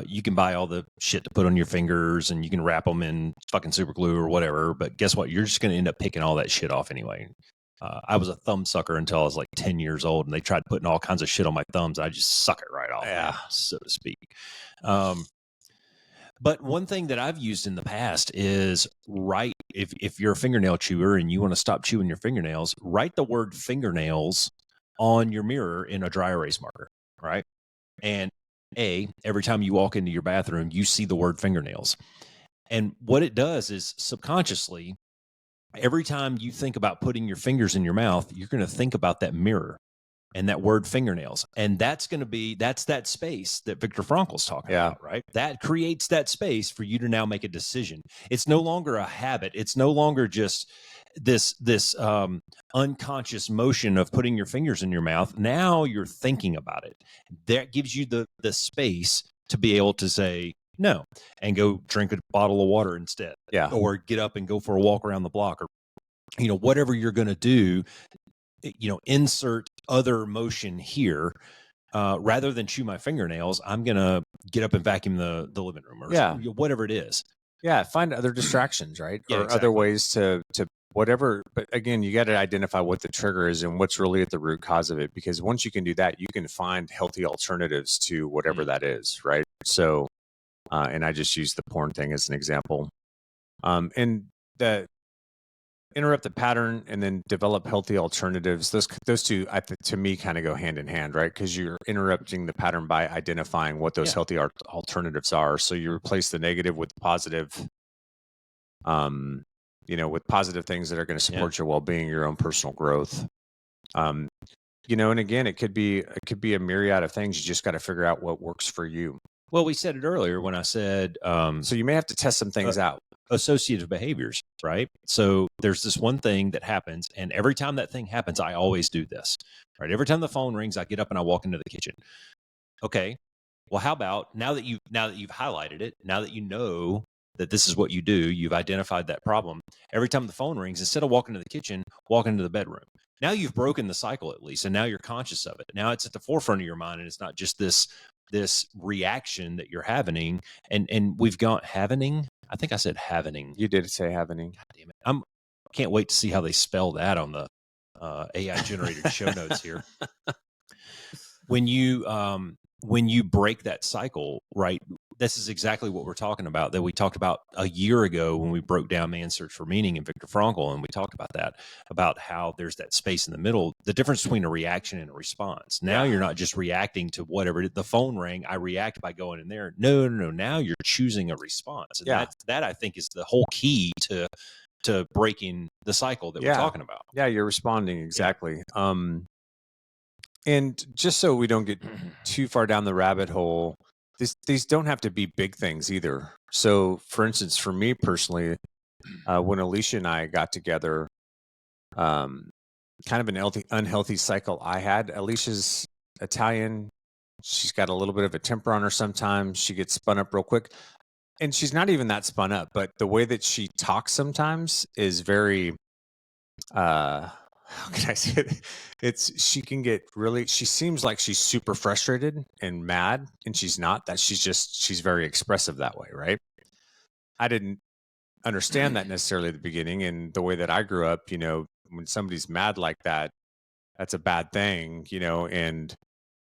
You can buy all the shit to put on your fingers and you can wrap them in fucking super glue or whatever. But guess what? You're just going to end up picking all that shit off anyway. I was a thumb sucker until I was like 10 years old, and they tried putting all kinds of shit on my thumbs. I just suck it right off, man, so to speak. But one thing that I've used in the past is if you're a fingernail chewer and you want to stop chewing your fingernails, write the word fingernails on your mirror in a dry erase marker, right? And every time you walk into your bathroom, you see the word fingernails. And what it does is subconsciously, every time you think about putting your fingers in your mouth, you're going to think about that mirror and that word fingernails. And that's that space that Viktor Frankl's talking about, right? That creates that space for you to now make a decision. It's no longer a habit. It's no longer just this unconscious motion of putting your fingers in your mouth. Now you're thinking about it. That gives you the space to be able to say no and go drink a bottle of water instead. Or get up and go for a walk around the block, or whatever you're going to do. Insert other motion here. Rather than chew my fingernails, I'm going to get up and vacuum the living room, or whatever it is. Find other distractions, right? Or other ways to whatever. But again, you got to identify what the trigger is and what's really at the root cause of it. Because once you can do that, you can find healthy alternatives to whatever that is, right? So, and I just used the porn thing as an example. And the interrupt the pattern and then develop healthy alternatives. Those two, to me, kind of go hand in hand, right? Because you're interrupting the pattern by identifying what those healthy alternatives are. So you replace the negative with positive, with positive things that are going to support your well-being, your own personal growth. And again, it could be a myriad of things. You just got to figure out what works for you. Well, we said it earlier when I said, so you may have to test some things out. Associative behaviors, right? So there's this one thing that happens, and every time that thing happens, I always do this, right? Every time the phone rings, I get up and I walk into the kitchen. Okay. Well, how about now that you've highlighted it, now that you know that this is what you do, you've identified that problem. Every time the phone rings, instead of walking to the kitchen, walk into the bedroom. Now you've broken the cycle at least, and now you're conscious of it. Now it's at the forefront of your mind, and it's not just this reaction that you're having. And we've got having. I think I said having. You did say having. God damn it! Can't wait to see how they spell that on the AI generated show notes here. When you break that cycle, right? This is exactly what we're talking about, that we talked about a year ago when we broke down Man's Search for Meaning and Viktor Frankl, and we talked about that, about how there's that space in the middle, the difference between a reaction and a response. Now you're not just reacting to whatever, the phone rang, I react by going in there. No. Now you're choosing a response. And that I think is the whole key to breaking the cycle that we're talking about. Yeah, you're responding. Exactly. And just so we don't get too far down the rabbit hole, these don't have to be big things either. So, for instance, for me personally, when Alicia and I got together, kind of an unhealthy cycle I had. Alicia's Italian. She's got a little bit of a temper on her sometimes. She gets spun up real quick. And she's not even that spun up, but the way that she talks sometimes is very... how can I say it? She seems like she's super frustrated and mad, and she's not. She's very expressive that way, right? I didn't understand that necessarily at the beginning, and the way that I grew up, when somebody's mad like that, that's a bad thing, and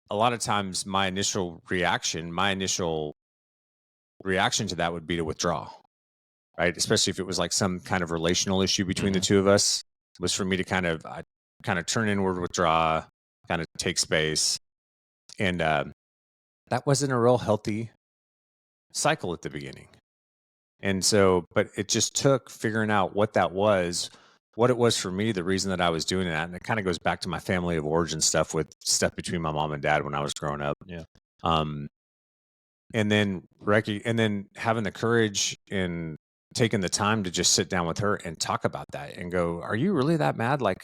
a lot of times my initial reaction to that would be to withdraw, right? Especially if it was like some kind of relational issue between the two of us. Was for me to kind of turn inward, withdraw, kind of take space. And that wasn't a real healthy cycle at the beginning. And so, but it just took figuring out what it was for me, the reason that I was doing that. And it kind of goes back to my family of origin stuff with stuff between my mom and dad when I was growing up. Yeah. And then having the courage and taking the time to just sit down with her and talk about that and go, are you really that mad? Like,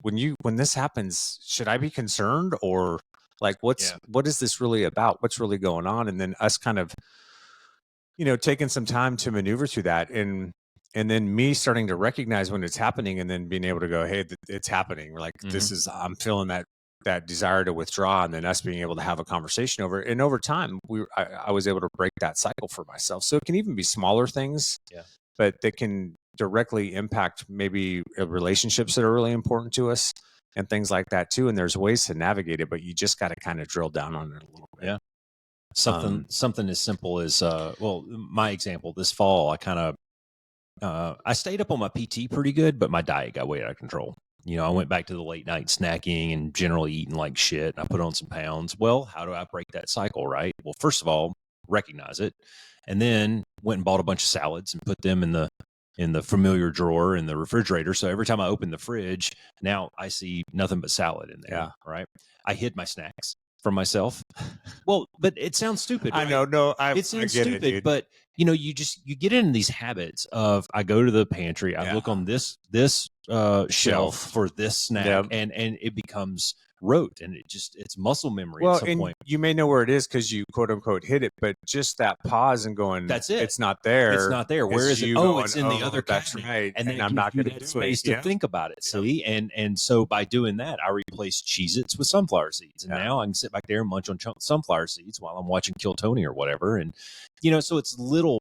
when this happens, should I be concerned, or like, what is this really about? What's really going on? And then us kind of, taking some time to maneuver through that. And and then me starting to recognize when it's happening, and then being able to go, hey, it's happening. We're like, I'm feeling that desire to withdraw, and then us being able to have a conversation over it. And over time, I was able to break that cycle for myself. So it can even be smaller things, but that can directly impact maybe relationships that are really important to us and things like that too. And there's ways to navigate it, but you just got to kind of drill down on it a little bit. Yeah. Something as simple as, my example this fall, I stayed up on my PT pretty good, but my diet got way out of control. I went back to the late night snacking and generally eating like shit. I put on some pounds. Well, how do I break that cycle, right? Well, first of all, recognize it, and then went and bought a bunch of salads and put them in the familiar drawer in the refrigerator. So every time I open the fridge, now I see nothing but salad in there. Right. I hid my snacks from myself. Well, but it sounds stupid. Right? I know. No, it sounds stupid, but you get into these habits of, I go to the pantry, I look on this shelf for this snack, and it becomes rote, and it's muscle memory at some point. You may know where it is because you quote unquote hit it, but just that pause and going, that's it. It's not there. It's not there. Where is it? Oh, it's in the other cabinet. That's right. And then I'm not going to do space to think about it. See, and so by doing that, I replaced Cheez-Its with sunflower seeds, and now I can sit back there and munch on sunflower seeds while I'm watching Kill Tony or whatever. And so it's little.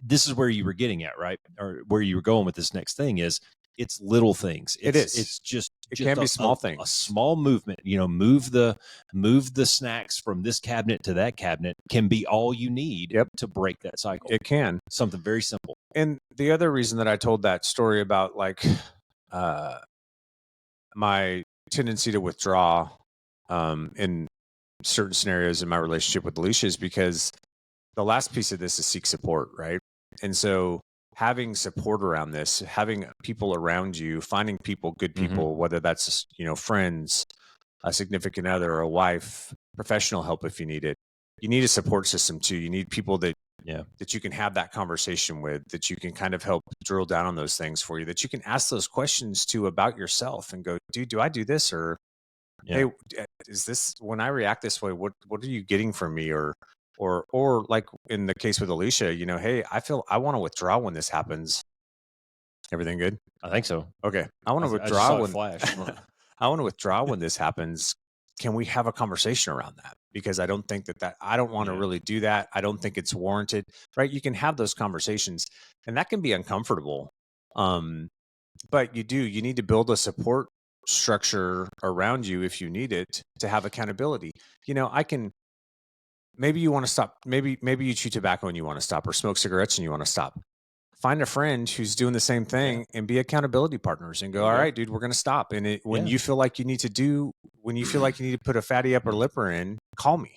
This is where you were getting at, right? Or where you were going with this next thing is, it's little things. It's just it can be small things. A small movement. Move the snacks from this cabinet to that cabinet can be all you need to break that cycle. It can. Something very simple. And the other reason that I told that story about my tendency to withdraw in certain scenarios in my relationship with Alicia is because the last piece of this is seek support, right? And so having support around this, having people around you, finding people, good people, whether that's, friends, a significant other, a wife, professional help if you need it. You need a support system too. You need people that you can have that conversation with, that you can kind of help drill down on those things for you, that you can ask those questions to about yourself and go, dude, do I do this? Or, hey, is this, when I react this way, what are you getting from me? Or like in the case with Alicia, hey, I want to withdraw when this happens. Everything good? I think so. Okay. I want to withdraw when I want to withdraw when this happens. Can we have a conversation around that? Because I don't think I don't want to really do that. I don't think it's warranted, right? You can have those conversations, and that can be uncomfortable. But you need to build a support structure around you if you need it to have accountability. Maybe you want to stop. Maybe you chew tobacco and you want to stop, or smoke cigarettes and you want to stop. Find a friend who's doing the same thing and be accountability partners and go, all right, dude, we're going to stop. And when you feel like you need to put a fatty upper lipper in, call me,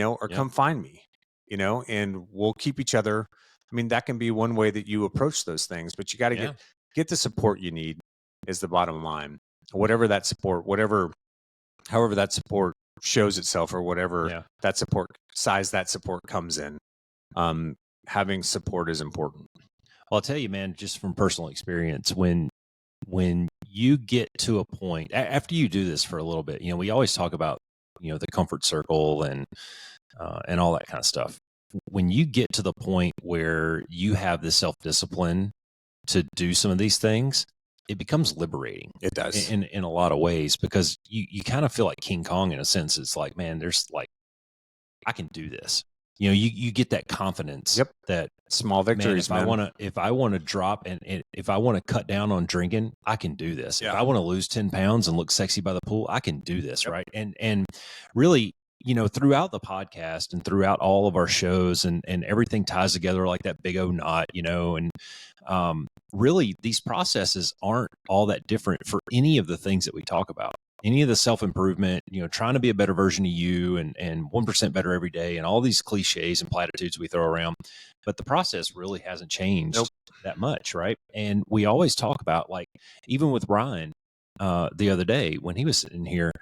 or come find me, and we'll keep each other. I mean, that can be one way that you approach those things, but you got to get the support you need is the bottom line. However that support shows itself, or whatever that support comes in. Having support is important. Well, I'll tell you, man, just from personal experience, when you get to a point after you do this for a little bit, we always talk about, the comfort circle and all that kind of stuff. When you get to the point where you have the self-discipline to do some of these things, it becomes liberating. It does in a lot of ways, because you kind of feel like King Kong in a sense. It's like, man, there's I can do this. You get that confidence. That small victories. Man, if I want to drop and if I want to cut down on drinking, I can do this. If I want to lose 10 pounds and look sexy by the pool, I can do this. Right. And really, throughout the podcast and throughout all of our shows and everything ties together like that big O knot, and really these processes aren't all that different for any of the things that we talk about. Any of the self-improvement, trying to be a better version of you and 1% better every day and all these cliches and platitudes we throw around. But the process really hasn't changed that much, right? And we always talk about, like, even with Ryan the other day when he was sitting here,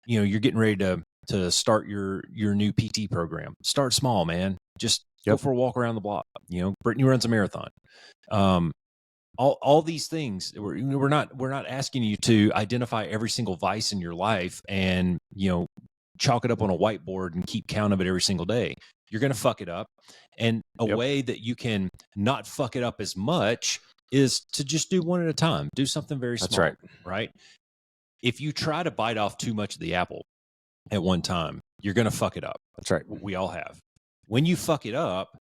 you're getting ready to start your new PT program. Start small, man. Just go for a walk around the block. Brittany runs a marathon. All these things, we're not asking you to identify every single vice in your life and chalk it up on a whiteboard and keep count of it every single day. you're going to fuck it up. And a way that you can not fuck it up as much is to just do one at a time. Do something very small. That's right? If you try to bite off too much of the apple at one time, you're going to fuck it up. That's right. We all have. When you fuck it up,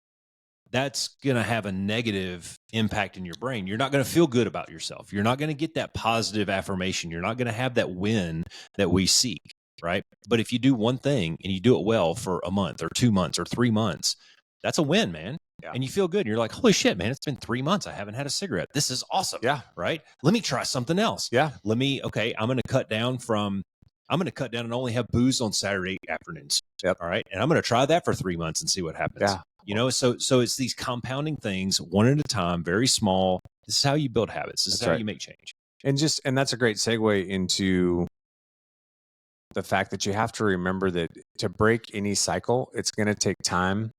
that's going to have a negative impact in your brain. You're not going to feel good about yourself. You're not going to get that positive affirmation. You're not going to have that win that we seek, right? But if you do one thing and you do it well for a month or 2 months or 3 months, that's a win, man. Yeah. And you feel good. And you're like, holy shit, man, it's been 3 months. I haven't had a cigarette. This is awesome. Yeah. Right? Let me try something else. Yeah. I'm going to cut down and only have booze on Saturday afternoons. Yep. All right. And I'm going to try that for 3 months and see what happens. Yeah. You know, so it's these compounding things one at a time, very small. This is how you build habits. This is how you make change. And that's a great segue into the fact that you have to remember that to break any cycle, it's going to take time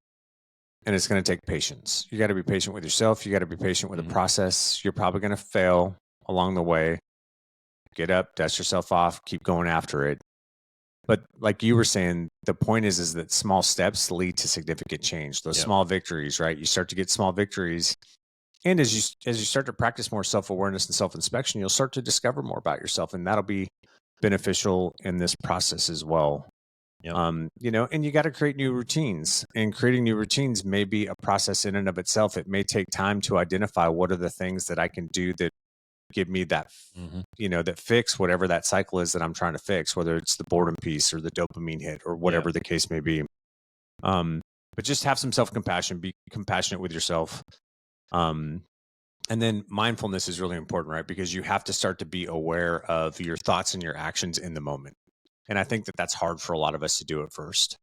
and it's going to take patience. You got to be patient with yourself. You got to be patient with the process. You're probably going to fail along the way. Get up, dust yourself off, keep going after it. But like you were saying, the point is that small steps lead to significant change. Those small victories, right? You start to get small victories. And as you start to practice more self-awareness and self-inspection, you'll start to discover more about yourself. And that'll be beneficial in this process as well. Yep. You know, and you got to create new routines. And creating new routines may be a process in and of itself. It may take time to identify what are the things that I can do that give me that, you know, that fix whatever that cycle is that I'm trying to fix, whether it's the boredom piece or the dopamine hit or whatever the case may be. But just have some self-compassion, be compassionate with yourself. And then mindfulness is really important, right? Because you have to start to be aware of your thoughts and your actions in the moment. And I think that that's hard for a lot of us to do at first.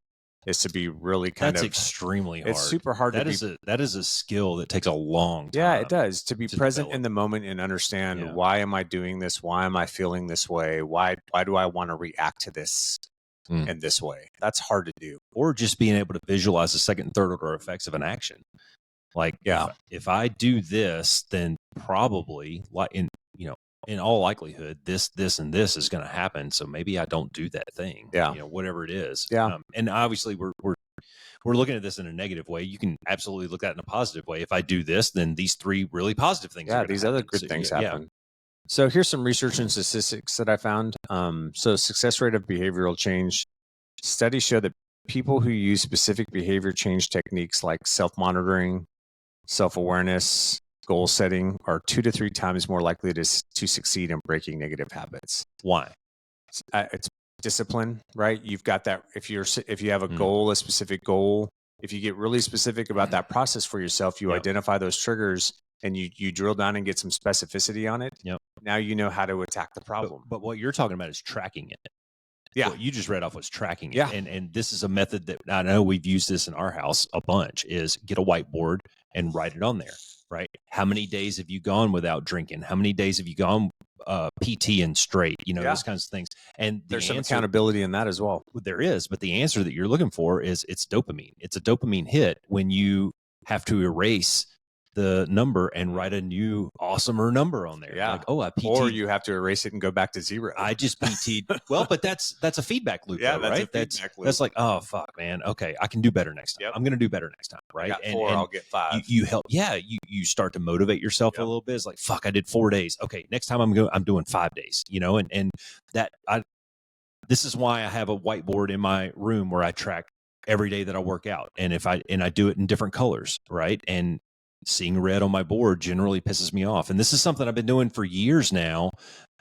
Is to be really That's extremely hard. It's super hard. That is a skill that takes a long time. Yeah, it does. To be present in the moment and understand why am I doing this? Why am I feeling this way? Why do I want to react to this in this way? That's hard to do. Or just being able to visualize the second and third order effects of an action. Like, if I do this, then probably in all likelihood, this, and this is going to happen. So maybe I don't do that thing. Yeah. You know, whatever it is. Yeah. And obviously we're looking at this in a negative way. You can absolutely look at it in a positive way. If I do this, then these 3 really positive things. Yeah. These other good things happen. So here's some research and statistics that I found. So success rate of behavioral change. Studies show that people who use specific behavior change techniques like self-monitoring, self-awareness, goal setting are 2 to 3 times more likely to succeed in breaking negative habits. Why? It's discipline, right? You've got that. If you have a goal, a specific goal, if you get really specific about that process for yourself, you identify those triggers and you drill down and get some specificity on it. Yep. Now you know how to attack the problem. But what you're talking about is tracking it. Yeah. What you just read off was tracking it. Yeah. And this is a method that I know we've used this in our house a bunch, is get a whiteboard and write it on there. Right? How many days have you gone without drinking? How many days have you gone PT and straight? You know, those kinds of things. And there's some accountability in that as well. There is, but the answer that you're looking for is it's dopamine. It's a dopamine hit when you have to erase the number and write a new awesomer number on there. Yeah. Like, oh, I PT'd. Or you have to erase it and go back to 0. I just PT'd. Well, but that's a feedback loop, though, right? That's like, oh, fuck, man. Okay, I can do better next time. Yep. I'm going to do better next time, right? I got 4, I'll get 5. You help. Yeah, you start to motivate yourself a little bit. It's like, fuck, I did 4 days. Okay, next time I'm doing 5 days, you know, and that this is why I have a whiteboard in my room where I track every day that I work out. And I do it in different colors, right? And seeing red on my board generally pisses me off. And this is something I've been doing for years now,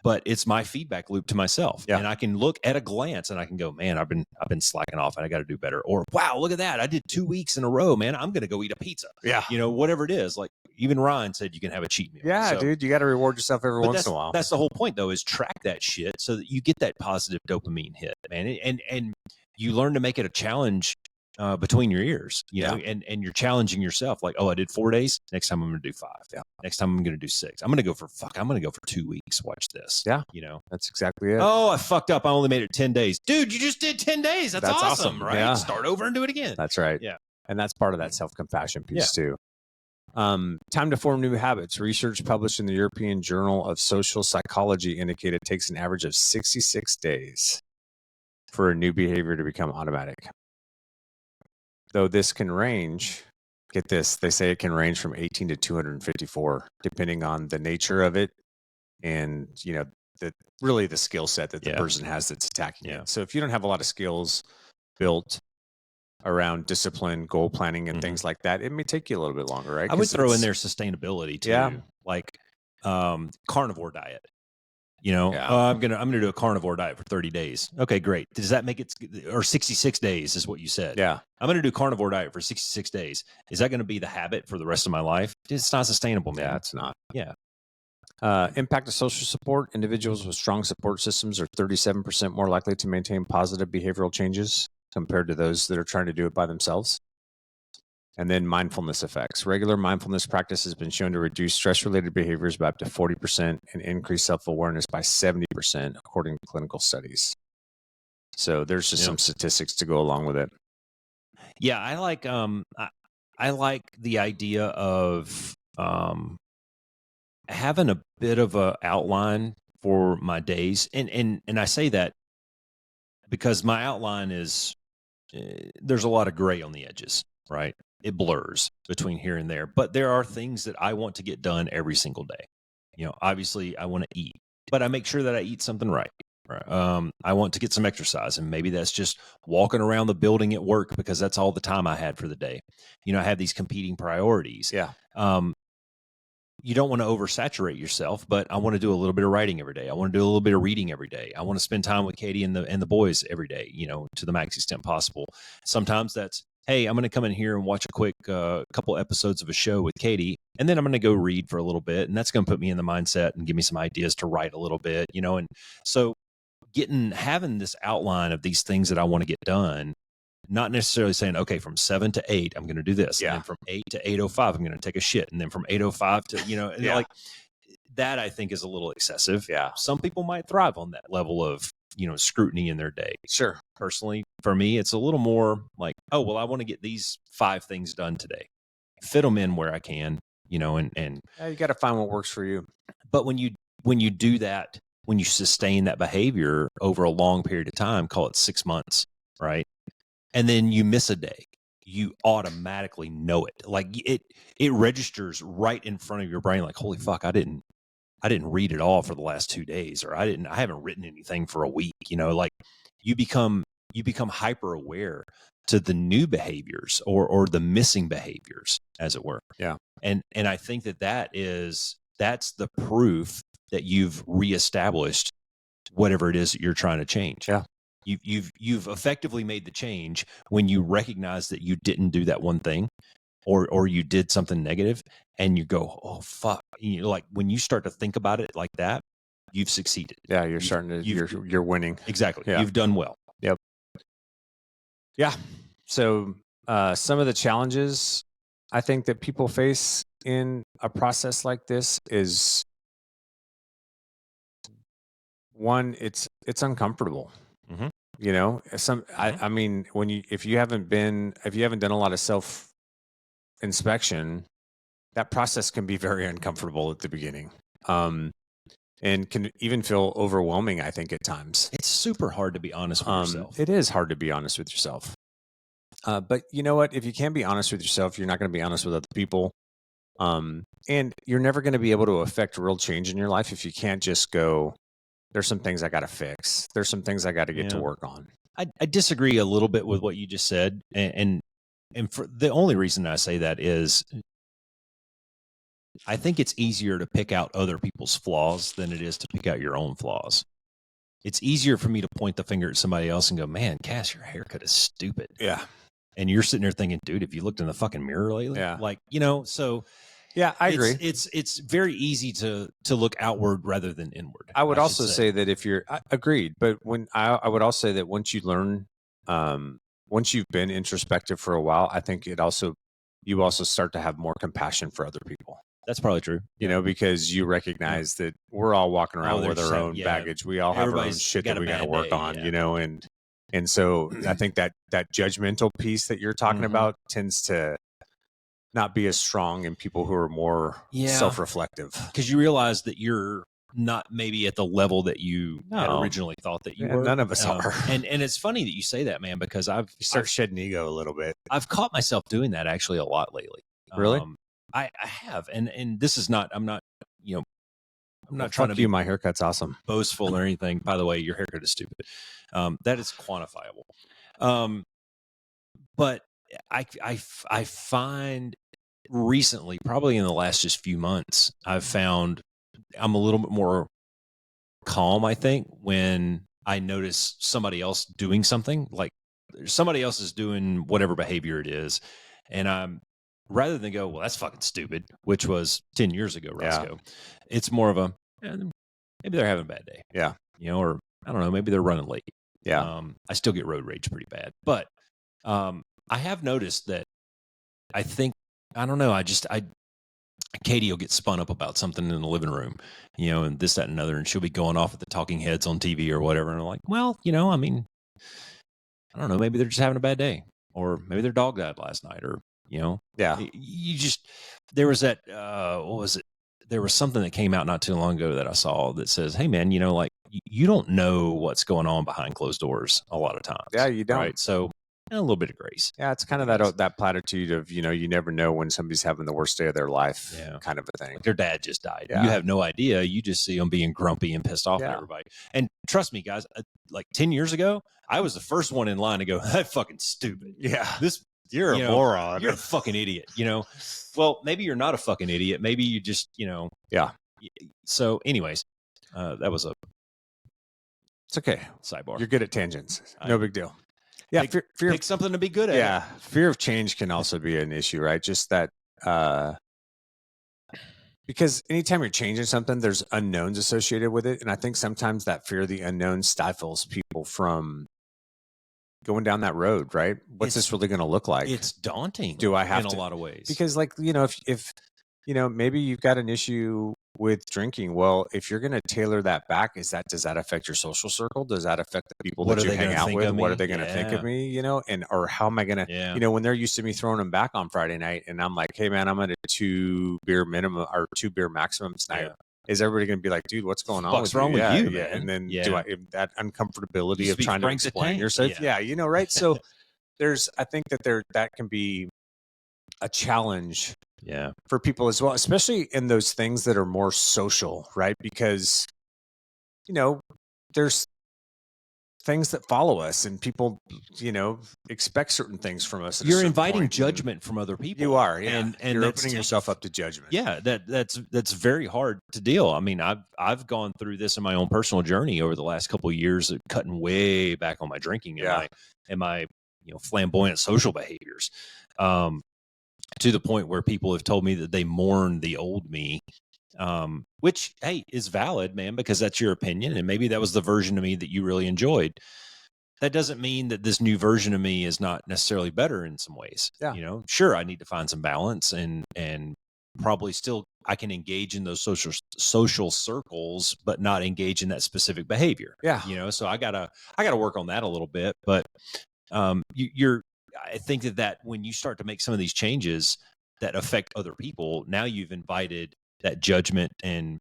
but it's my feedback loop to myself. Yeah. And I can look at a glance and I can go, man, I've been slacking off and I got to do better. Or, wow, look at that. I did 2 weeks in a row, man. I'm going to go eat a pizza. Yeah. You know, whatever it is. Like even Ryan said, you can have a cheat meal. Yeah, so, dude, you got to reward yourself every once in a while. That's the whole point though, is track that shit so that you get that positive dopamine hit, man. And you learn to make it a challenge between your ears, you know, and you're challenging yourself like, oh, I did 4 days. Next time I'm going to do 5. Yeah. Next time I'm going to do 6. I'm going to go for 2 weeks. Watch this. Yeah. You know, that's exactly it. Oh, I fucked up. I only made it 10 days. Dude, you just did 10 days. That's awesome. Right. Yeah. Start over and do it again. That's right. Yeah. And that's part of that self-compassion piece too. Time to form new habits. Research published in the European Journal of Social Psychology indicated it takes an average of 66 days for a new behavior to become automatic. though this can range, get this, they say it can range from 18 to 254, depending on the nature of it and, really the skill set that the person has that's attacking it. So if you don't have a lot of skills built around discipline, goal planning, and things like that, it may take you a little bit longer, right? I would throw in there sustainability too, like carnivore diet. I'm gonna do a carnivore diet for 30 days. Okay, great. Does that make it, or 66 days is what you said? Yeah. I'm gonna do carnivore diet for 66 days. Is that gonna be the habit for the rest of my life? It's not sustainable, man. Yeah, it's not. Yeah. Impact of social support. Individuals with strong support systems are 37% more likely to maintain positive behavioral changes compared to those that are trying to do it by themselves. And then mindfulness effects. Regular mindfulness practice has been shown to reduce stress-related behaviors by up to 40% and increase self-awareness by 70%, according to clinical studies. So there's just some statistics to go along with it. Yeah, I like the idea of having a bit of a outline for my days, and I say that because my outline is there's a lot of gray on the edges, right? It blurs between here and there, but there are things that I want to get done every single day. Obviously I want to eat, but I make sure that I eat something right. I want to get some exercise, and maybe that's just walking around the building at work because that's all the time I had for the day. I have these competing priorities. Yeah. You don't want to oversaturate yourself, but I want to do a little bit of writing every day. I want to do a little bit of reading every day. I want to spend time with Katie and the boys every day, to the max extent possible. Sometimes that's, hey, I'm going to come in here and watch a quick couple episodes of a show with Katie, and then I'm going to go read for a little bit, and that's going to put me in the mindset and give me some ideas to write a little bit, and so having this outline of these things that I want to get done, not necessarily saying, okay, from 7 to 8, I'm going to do this. Yeah. And then from 8 to 8:05, I'm going to take a shit. And then from 8:05 to, like that, I think is a little excessive. Yeah. Some people might thrive on that level of, scrutiny in their day. Sure. Personally, for me, it's a little more like, oh, well, I want to get these 5 things done today. Fit them in where I can, and yeah, you got to find what works for you. But when you do that, when you sustain that behavior over a long period of time, call it 6 months, right? And then you miss a day, you automatically know it. Like it registers right in front of your brain. Like, holy fuck, I didn't read it all for the last 2 days, or I haven't written anything for a week. Like you become hyper aware to the new behaviors or the missing behaviors, as it were. Yeah. And I think that's the proof that you've reestablished whatever it is that you're trying to change. Yeah. You've effectively made the change when you recognize that you didn't do that one thing, or you did something negative, and you go, oh fuck. Like when you start to think about it like that, you've succeeded. Yeah, you're winning. Exactly. Yeah. You've done well. Yep. Yeah. So some of the challenges I think that people face in a process like this is, one, it's uncomfortable. Mm-hmm. I mean, if you haven't done a lot of self inspection, that process can be very uncomfortable at the beginning, and can even feel overwhelming, I think, at times. It's super hard to be honest with yourself. It is hard to be honest with yourself. But you know what? If you can't be honest with yourself, you're not going to be honest with other people. And you're never going to be able to affect real change in your life if you can't just go, there's some things I got to fix. There's some things I got to get to work on. I disagree a little bit with what you just said. And for the only reason I say that is I think it's easier to pick out other people's flaws than it is to pick out your own flaws. It's easier for me to point the finger at somebody else and go, man, Cass, your haircut is stupid. Yeah. And you're sitting there thinking, dude, have you looked in the fucking mirror lately? Yeah. Like, so yeah, I agree. It's very easy to look outward rather than inward. I would also say that if you're agreed, but when I would also say that once you learn, once you've been introspective for a while, I think you also start to have more compassion for other people. That's probably true. Because you recognize that we're all walking around with our own baggage. We all have our own shit that we got to work on, and so I think that judgmental piece that you're talking about tends to not be as strong in people who are more self-reflective. Because you realize that you're not maybe at the level that you had originally thought that you were. None of us are. And it's funny that you say that, man, because you start shedding ego a little bit. I've caught myself doing that actually a lot lately. Really? I have, and this is not. I'm not. I'm not trying to be. My haircut's awesome. Boastful or anything. By the way, your haircut is stupid. That is quantifiable. But I find recently, probably in the last just few months, I've found I'm a little bit more calm, I think, when I notice somebody else doing something, like somebody else is doing whatever behavior it is. And I'm, rather than go, well, that's fucking stupid, which was 10 years ago, Roscoe, it's more of a, maybe they're having a bad day. Yeah. Or I don't know, maybe they're running late. Yeah. I still get road rage pretty bad, but I have noticed that I think, I don't know, Katie will get spun up about something in the living room, and this, that, and another, and she'll be going off at the talking heads on TV or whatever. And I'm like, well, I don't know, maybe they're just having a bad day, or maybe their dog died last night, or, Yeah. There was that, what was it? There was something that came out not too long ago that I saw that says, hey man, you don't know what's going on behind closed doors a lot of times. Yeah, you don't. Right. So a little bit of grace. Yeah, it's kind of that platitude of, you never know when somebody's having the worst day of their life, kind of a thing. Like their dad just died. Yeah. You have no idea. You just see them being grumpy and pissed off at everybody. And trust me, guys, like 10 years ago, I was the first one in line to go, that's fucking stupid. Yeah. You're a moron. You're a fucking idiot. Well, maybe you're not a fucking idiot. Maybe you just, Yeah. So anyways, that was it's okay. Sidebar. You're good at tangents. No big deal. Yeah, pick something to be good at. Yeah, fear of change can also be an issue, right? Just that, because anytime you're changing something, there's unknowns associated with it, and I think sometimes that fear of the unknown stifles people from going down that road, right? What's this really going to look like? It's daunting. Do I have in a lot of ways? Because, like, if maybe you've got an issue with drinking. Well, if you're going to tailor that back, does that affect your social circle? Does that affect the people that you hang out with? What are they going to think of me? Or how am I going to, when they're used to me throwing them back on Friday night and I'm like, hey man, I'm at a 2 beer minimum or 2 beer maximum tonight. Yeah. Is everybody going to be like, dude, what's going on? What's wrong with you? Yeah. And then that uncomfortability of trying to explain yourself. Yeah. Right. So I think that can be a challenge for people as well, especially in those things that are more social, right? Because, there's things that follow us and people, expect certain things from us. You're inviting judgment from other people. You are. Yeah. And you're opening yourself up to judgment. Yeah. That's very hard to deal. I mean, I've gone through this in my own personal journey over the last couple of years of cutting way back on my drinking and my flamboyant social behaviors. To the point where people have told me that they mourn the old me, which, hey, is valid, man, because that's your opinion. And maybe that was the version of me that you really enjoyed. That doesn't mean that this new version of me is not necessarily better in some ways. Yeah. Sure, I need to find some balance and probably still I can engage in those social circles, but not engage in that specific behavior. Yeah. So I gotta work on that a little bit. But I think that when you start to make some of these changes that affect other people, now you've invited that judgment, and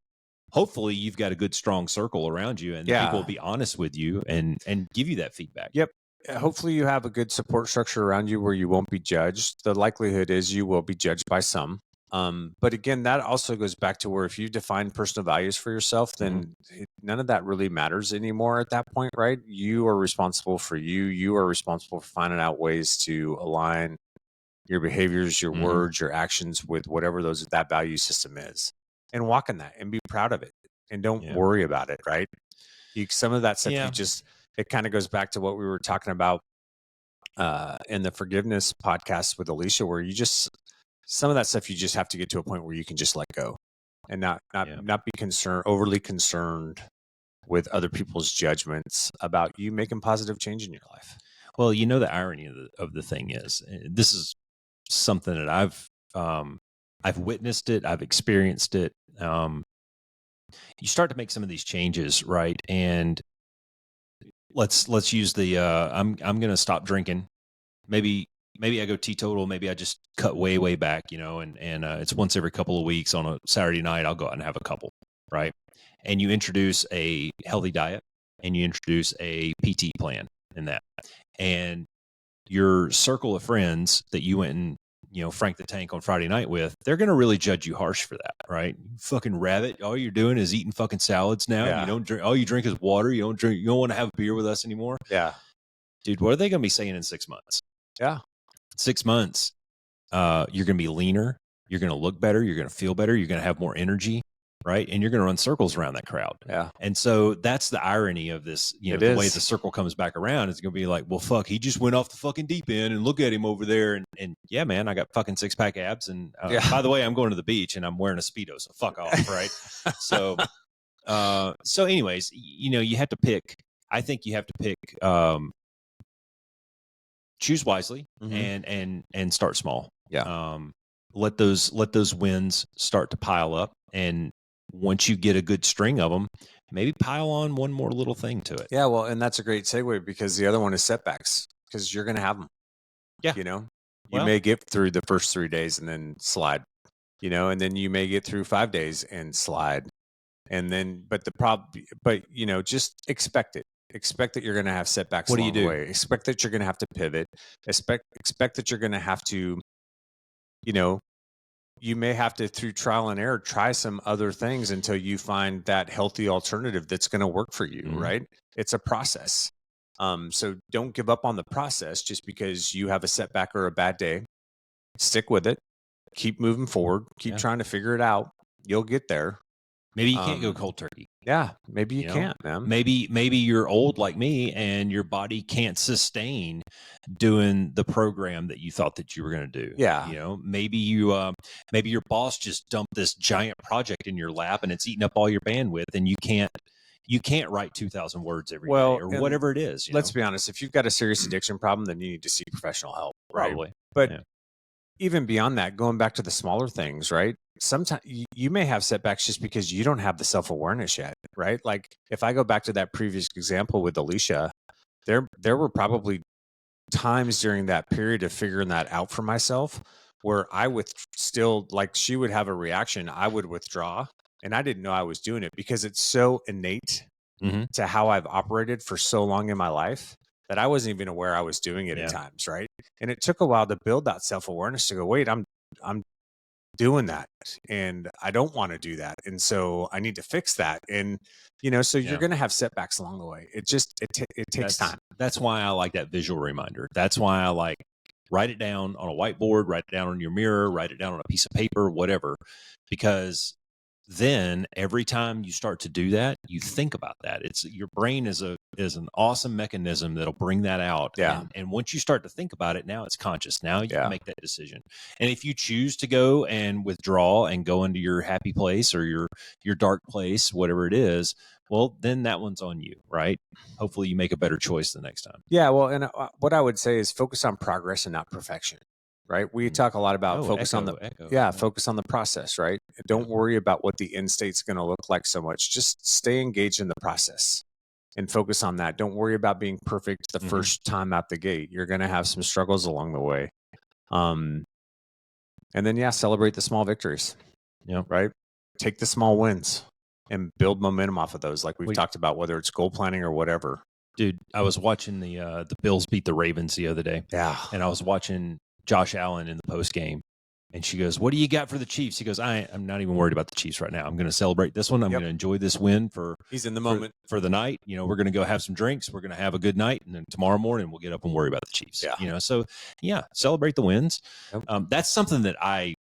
hopefully you've got a good, strong circle around you, and people will be honest with you and give you that feedback. Yep. Hopefully you have a good support structure around you where you won't be judged. The likelihood is you will be judged by some. But again, that also goes back to where if you define personal values for yourself, then none of that really matters anymore at that point, right? You are responsible for you. You are responsible for finding out ways to align your behaviors, your words, your actions with whatever that value system is, and walk in that and be proud of it and don't worry about it, right? Some of that stuff, it kind of goes back to what we were talking about in the forgiveness podcast with Alicia, where some of that stuff you just have to get to a point where you can just let go and not be overly concerned with other people's judgments about you making positive change in your life. Well, the irony of the thing is, this is something that I've witnessed it, I've experienced it. You start to make some of these changes, right? And let's use the I'm going to stop drinking. Maybe I go teetotal. Maybe I just cut way back, and it's once every couple of weeks on a Saturday night. I'll go out and have a couple, right? and you introduce a healthy diet and you introduce a PT plan in that, and your circle of friends that you went and, Frank the Tank on Friday night with, they're going to really judge you harsh for that, right? You fucking rabbit. All you're doing is eating fucking salads now. Yeah. You don't drink. All you drink is water. You don't want to have a beer with us anymore. Yeah. Dude, what are they going to be saying in 6 months? Yeah. 6 months. You're going to be leaner. You're going to look better. You're going to feel better. You're going to have more energy. Right. And you're going to run circles around that crowd. Yeah. And so that's the irony of this, the way the circle comes back around is going to be like, well, fuck, he just went off the fucking deep end and look at him over there. And yeah, man, I got fucking 6-pack abs. And by the way, I'm going to the beach and I'm wearing a Speedo. So fuck off. Right. So anyways, you have to pick. I think you have to pick, choose wisely and start small. Yeah. Let those wins start to pile up. And once you get a good string of them, maybe pile on one more little thing to it. Yeah, well, and that's a great segue because the other one is setbacks because you're going to have them. Yeah. You may get through the first 3 days and then slide, and then you may get through 5 days and slide. And then, just expect it. Expect that you're going to have setbacks along the way. Expect that you're going to have to pivot. Expect that you're going to have to, you may have to, through trial and error, try some other things until you find that healthy alternative that's going to work for you, right? It's a process. So don't give up on the process just because you have a setback or a bad day. Stick with it. Keep moving forward. Keep trying to figure it out. You'll get there. Maybe you can't go cold turkey. Yeah, maybe you can't, man. Maybe you're old like me and your body can't sustain doing the program that you thought that you were going to do. Yeah. Maybe your boss just dumped this giant project in your lap and it's eating up all your bandwidth and you can't write 2,000 words every day or whatever it is. Let's be honest. If you've got a serious addiction problem, then you need to seek professional help. Probably. Right? But even beyond that, going back to the smaller things, right? Sometimes you may have setbacks just because you don't have the self-awareness yet, right? Like if I go back to that previous example with Alicia, there were probably times during that period of figuring that out for myself where I would still, like, she would have a reaction, I would withdraw, and I didn't know I was doing it because it's so innate to how I've operated for so long in my life that I wasn't even aware I was doing it at times, right? And it took a while to build that self-awareness to go, wait, I'm doing that and I don't want to do that. And so I need to fix that. And, so you're going to have setbacks along the way. It takes time. That's why I like that visual reminder. That's why I like write it down on a whiteboard, write it down on your mirror, write it down on a piece of paper, whatever, because then every time you start to do that, you think about that. Your brain is an awesome mechanism that'll bring that out. Yeah. And once you start to think about it, now it's conscious. Now you can make that decision. And if you choose to go and withdraw and go into your happy place or your dark place, whatever it is, well, then that one's on you, right? Hopefully you make a better choice the next time. Yeah. Well, and what I would say is focus on progress and not perfection. Right. We talk a lot about focus on the process, right? Don't worry about what the end state's going to look like so much. Just stay engaged in the process and focus on that. Don't worry about being perfect the first time out the gate. You're going to have some struggles along the way. And then, celebrate the small victories. Yeah. Right. Take the small wins and build momentum off of those. Like we've talked about, whether it's goal planning or whatever. Dude, I was watching the Bills beat the Ravens the other day. Yeah. And I was watching Josh Allen in the post game, and she goes, "What do you got for the Chiefs?" He goes, "I'm not even worried about the Chiefs right now. I'm going to celebrate this one. I'm going to enjoy this win he's in the moment for the night. We're going to go have some drinks. We're going to have a good night, and then tomorrow morning we'll get up and worry about the Chiefs." Yeah. So celebrate the wins. Yep. That's something that I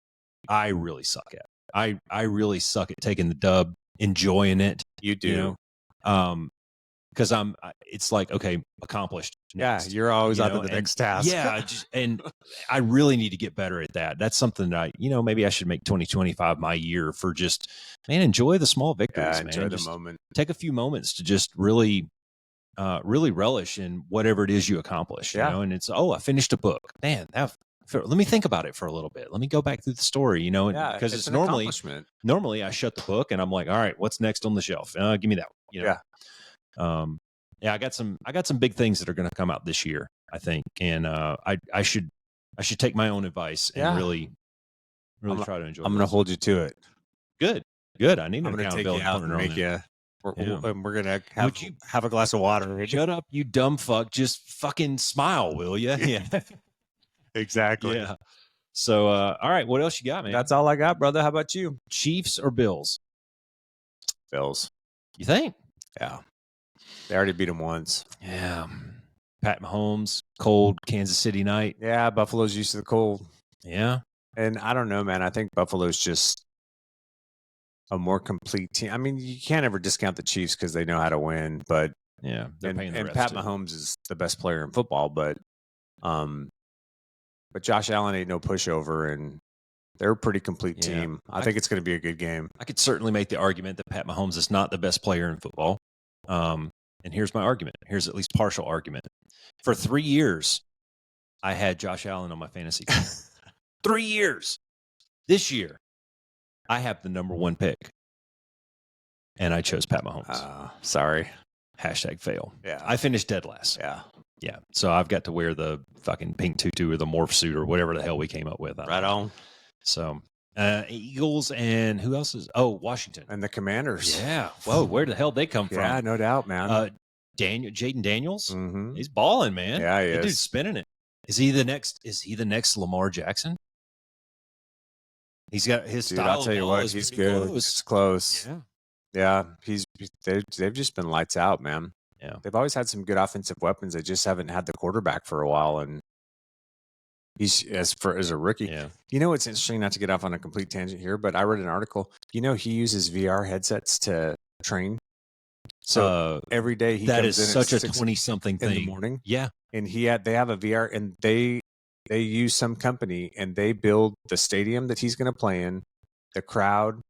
really suck at. I really suck at taking the dub, enjoying it. You do. Because it's like, okay, accomplished. Next. Yeah, you're always on to the next task. Yeah, and I really need to get better at that. That's something that maybe I should make 2025 my year for just, enjoy the small victories, man. Enjoy the moment. Take a few moments to just really relish in whatever it is you accomplish. And it's, I finished a book. Man, let me think about it for a little bit. Let me go back through the story, because it's normally I shut the book and I'm like, all right, what's next on the shelf? Give me that one. I got some big things that are going to come out this year, I think, and I should take my own advice and really try to enjoy. I'm going to hold you to it. Good. I need an accountability partner. And we're gonna have a glass of water. Shut up, you dumb fuck! Just fucking smile, will you? Yeah, exactly. Yeah. So, all right, what else you got, man? That's all I got, brother. How about you? Chiefs or Bills? Bills. You think? Yeah. They already beat them once. Yeah. Pat Mahomes, cold Kansas City night. Yeah, Buffalo's used to the cold. Yeah. And I don't know, man. I think Buffalo's just a more complete team. I mean, you can't ever discount the Chiefs because they know how to win, but yeah, and Pat Mahomes is the best player in football, but Josh Allen ain't no pushover, and they're a pretty complete team. I think it's going to be a good game. I could certainly make the argument that Pat Mahomes is not the best player in football. And here's my argument. Here's at least partial argument. For 3 years, I had Josh Allen on my fantasy team. 3 years. This year, I have the number 1 pick. And I chose Pat Mahomes. Sorry. #fail. Yeah. I finished dead last. Yeah. Yeah. So I've got to wear the fucking pink tutu or the morph suit or whatever the hell we came up with. Right on. So Eagles and who else is? Oh, Washington. And the Commanders. Yeah. Whoa, where the hell they come from? Yeah, no doubt, man. Jaden Daniels. Mm-hmm. He's balling, man. Yeah, he that is. Dude's spinning it. Is he the next Lamar Jackson? He's got his style. I'll tell you what, he's good. Close. It's close. Yeah. Yeah. They've just been lights out, man. Yeah. They've always had some good offensive weapons. They just haven't had the quarterback for a while, and he's as a rookie. Yeah. You know, it's interesting, not to get off on a complete tangent here, but I read an article. You know, he uses VR headsets to train. So every day he that comes is in such a 20-something thing in the morning. Yeah. And they have a VR, and they use some company, and they build the stadium that he's going to play in, the crowd,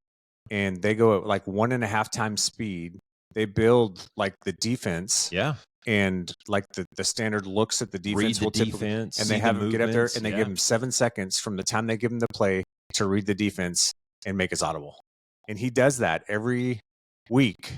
and they go at like 1.5 times speed. They build like the defense. Yeah. And like the standard looks at the defense. Read the defense. And they have him get up there, and they give him 7 seconds from the time they give him the play to read the defense and make us audible. And he does that every week.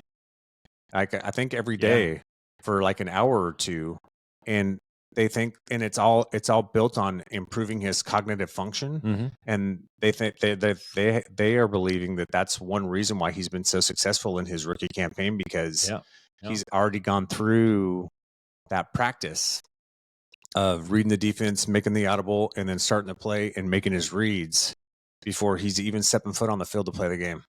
I think every day for like an hour or two. And they think, and it's all built on improving his cognitive function. Mm-hmm. And they think they are believing that that's one reason why he's been so successful in his rookie campaign, because he's already gone through that practice of reading the defense, making the audible, and then starting to play and making his reads before he's even stepping foot on the field to play the game.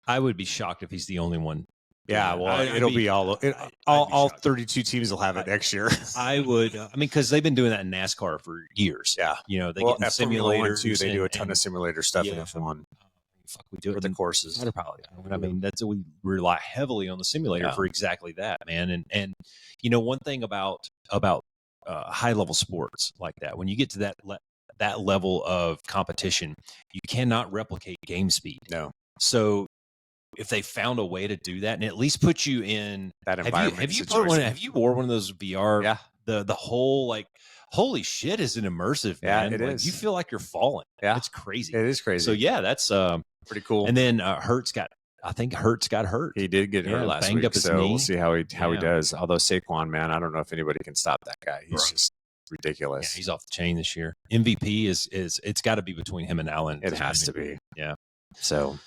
I would be shocked if he's the only one. Yeah, well, it'll be all 32 teams will have it next year. I would. I mean, because they've been doing that in NASCAR for years. Yeah, you know, they get in simulators too. They do a ton of simulator stuff in F1. Fuck, we do it for the courses. I mean, we rely heavily on the simulator for exactly that, man. And you know, one thing about high level sports like that, when you get to that level of competition, you cannot replicate game speed. No. So if they found a way to do that and at least put you in that environment, have you wore one of those VR? Yeah. The whole like, holy shit, is it immersive, man? Yeah, it is. You feel like you're falling. Yeah, it's crazy. It is crazy. So yeah, that's pretty cool. And then Hurts got hurt. He did get hurt last week, so we'll see how he does. Although Saquon, man, I don't know if anybody can stop that guy. He's just ridiculous. Yeah, he's off the chain this year. MVP is it's got to be between him and Allen. It has to be. Yeah. So.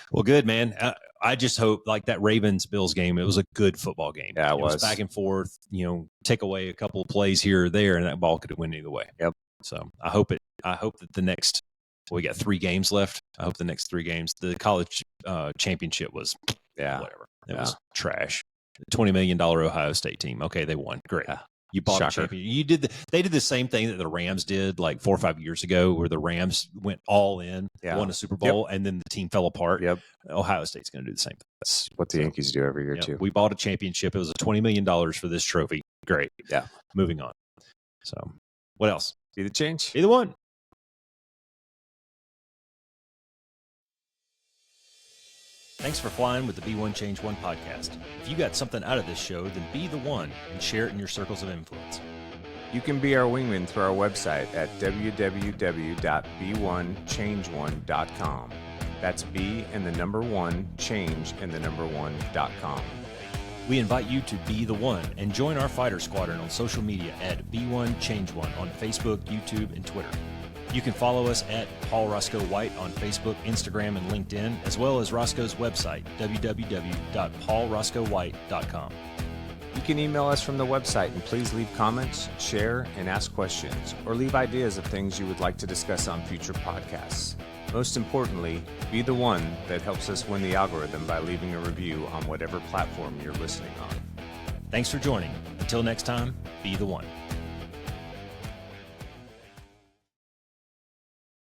Well, good, man. I just hope, like that Ravens-Bills game, it was a good football game. Yeah, it was back and forth. You know, take away a couple of plays here or there, and that ball could have went either way. Yep. So I hope that the next. We got 3 games left. I hope the next 3 games. The college championship was whatever. It was trash. $20 million Ohio State team. Okay, they won. Great. Yeah. You bought a champion. They did the same thing that the Rams did like 4 or 5 years ago, where the Rams went all in, won a Super Bowl, and then the team fell apart. Yep. Ohio State's going to do the same thing. That's what the Yankees do every year too. We bought a championship. It was $20 million for this trophy. Great. Yeah. Moving on. So, what else? Be the change. Either one. Thanks for flying with the Be One Change One podcast. If you got something out of this show, then be the one and share it in your circles of influence. You can be our wingman through our website at www.be1change1.com. That's B and the number 1, change and the number 1.com. We invite you to be the one and join our fighter squadron on social media at Be One Change One on Facebook, YouTube, and Twitter. You can follow us at Paul Roscoe White on Facebook, Instagram, and LinkedIn, as well as Roscoe's website, www.paulroscoewhite.com. You can email us from the website, and please leave comments, share, and ask questions, or leave ideas of things you would like to discuss on future podcasts. Most importantly, be the one that helps us win the algorithm by leaving a review on whatever platform you're listening on. Thanks for joining. Until next time, be the one.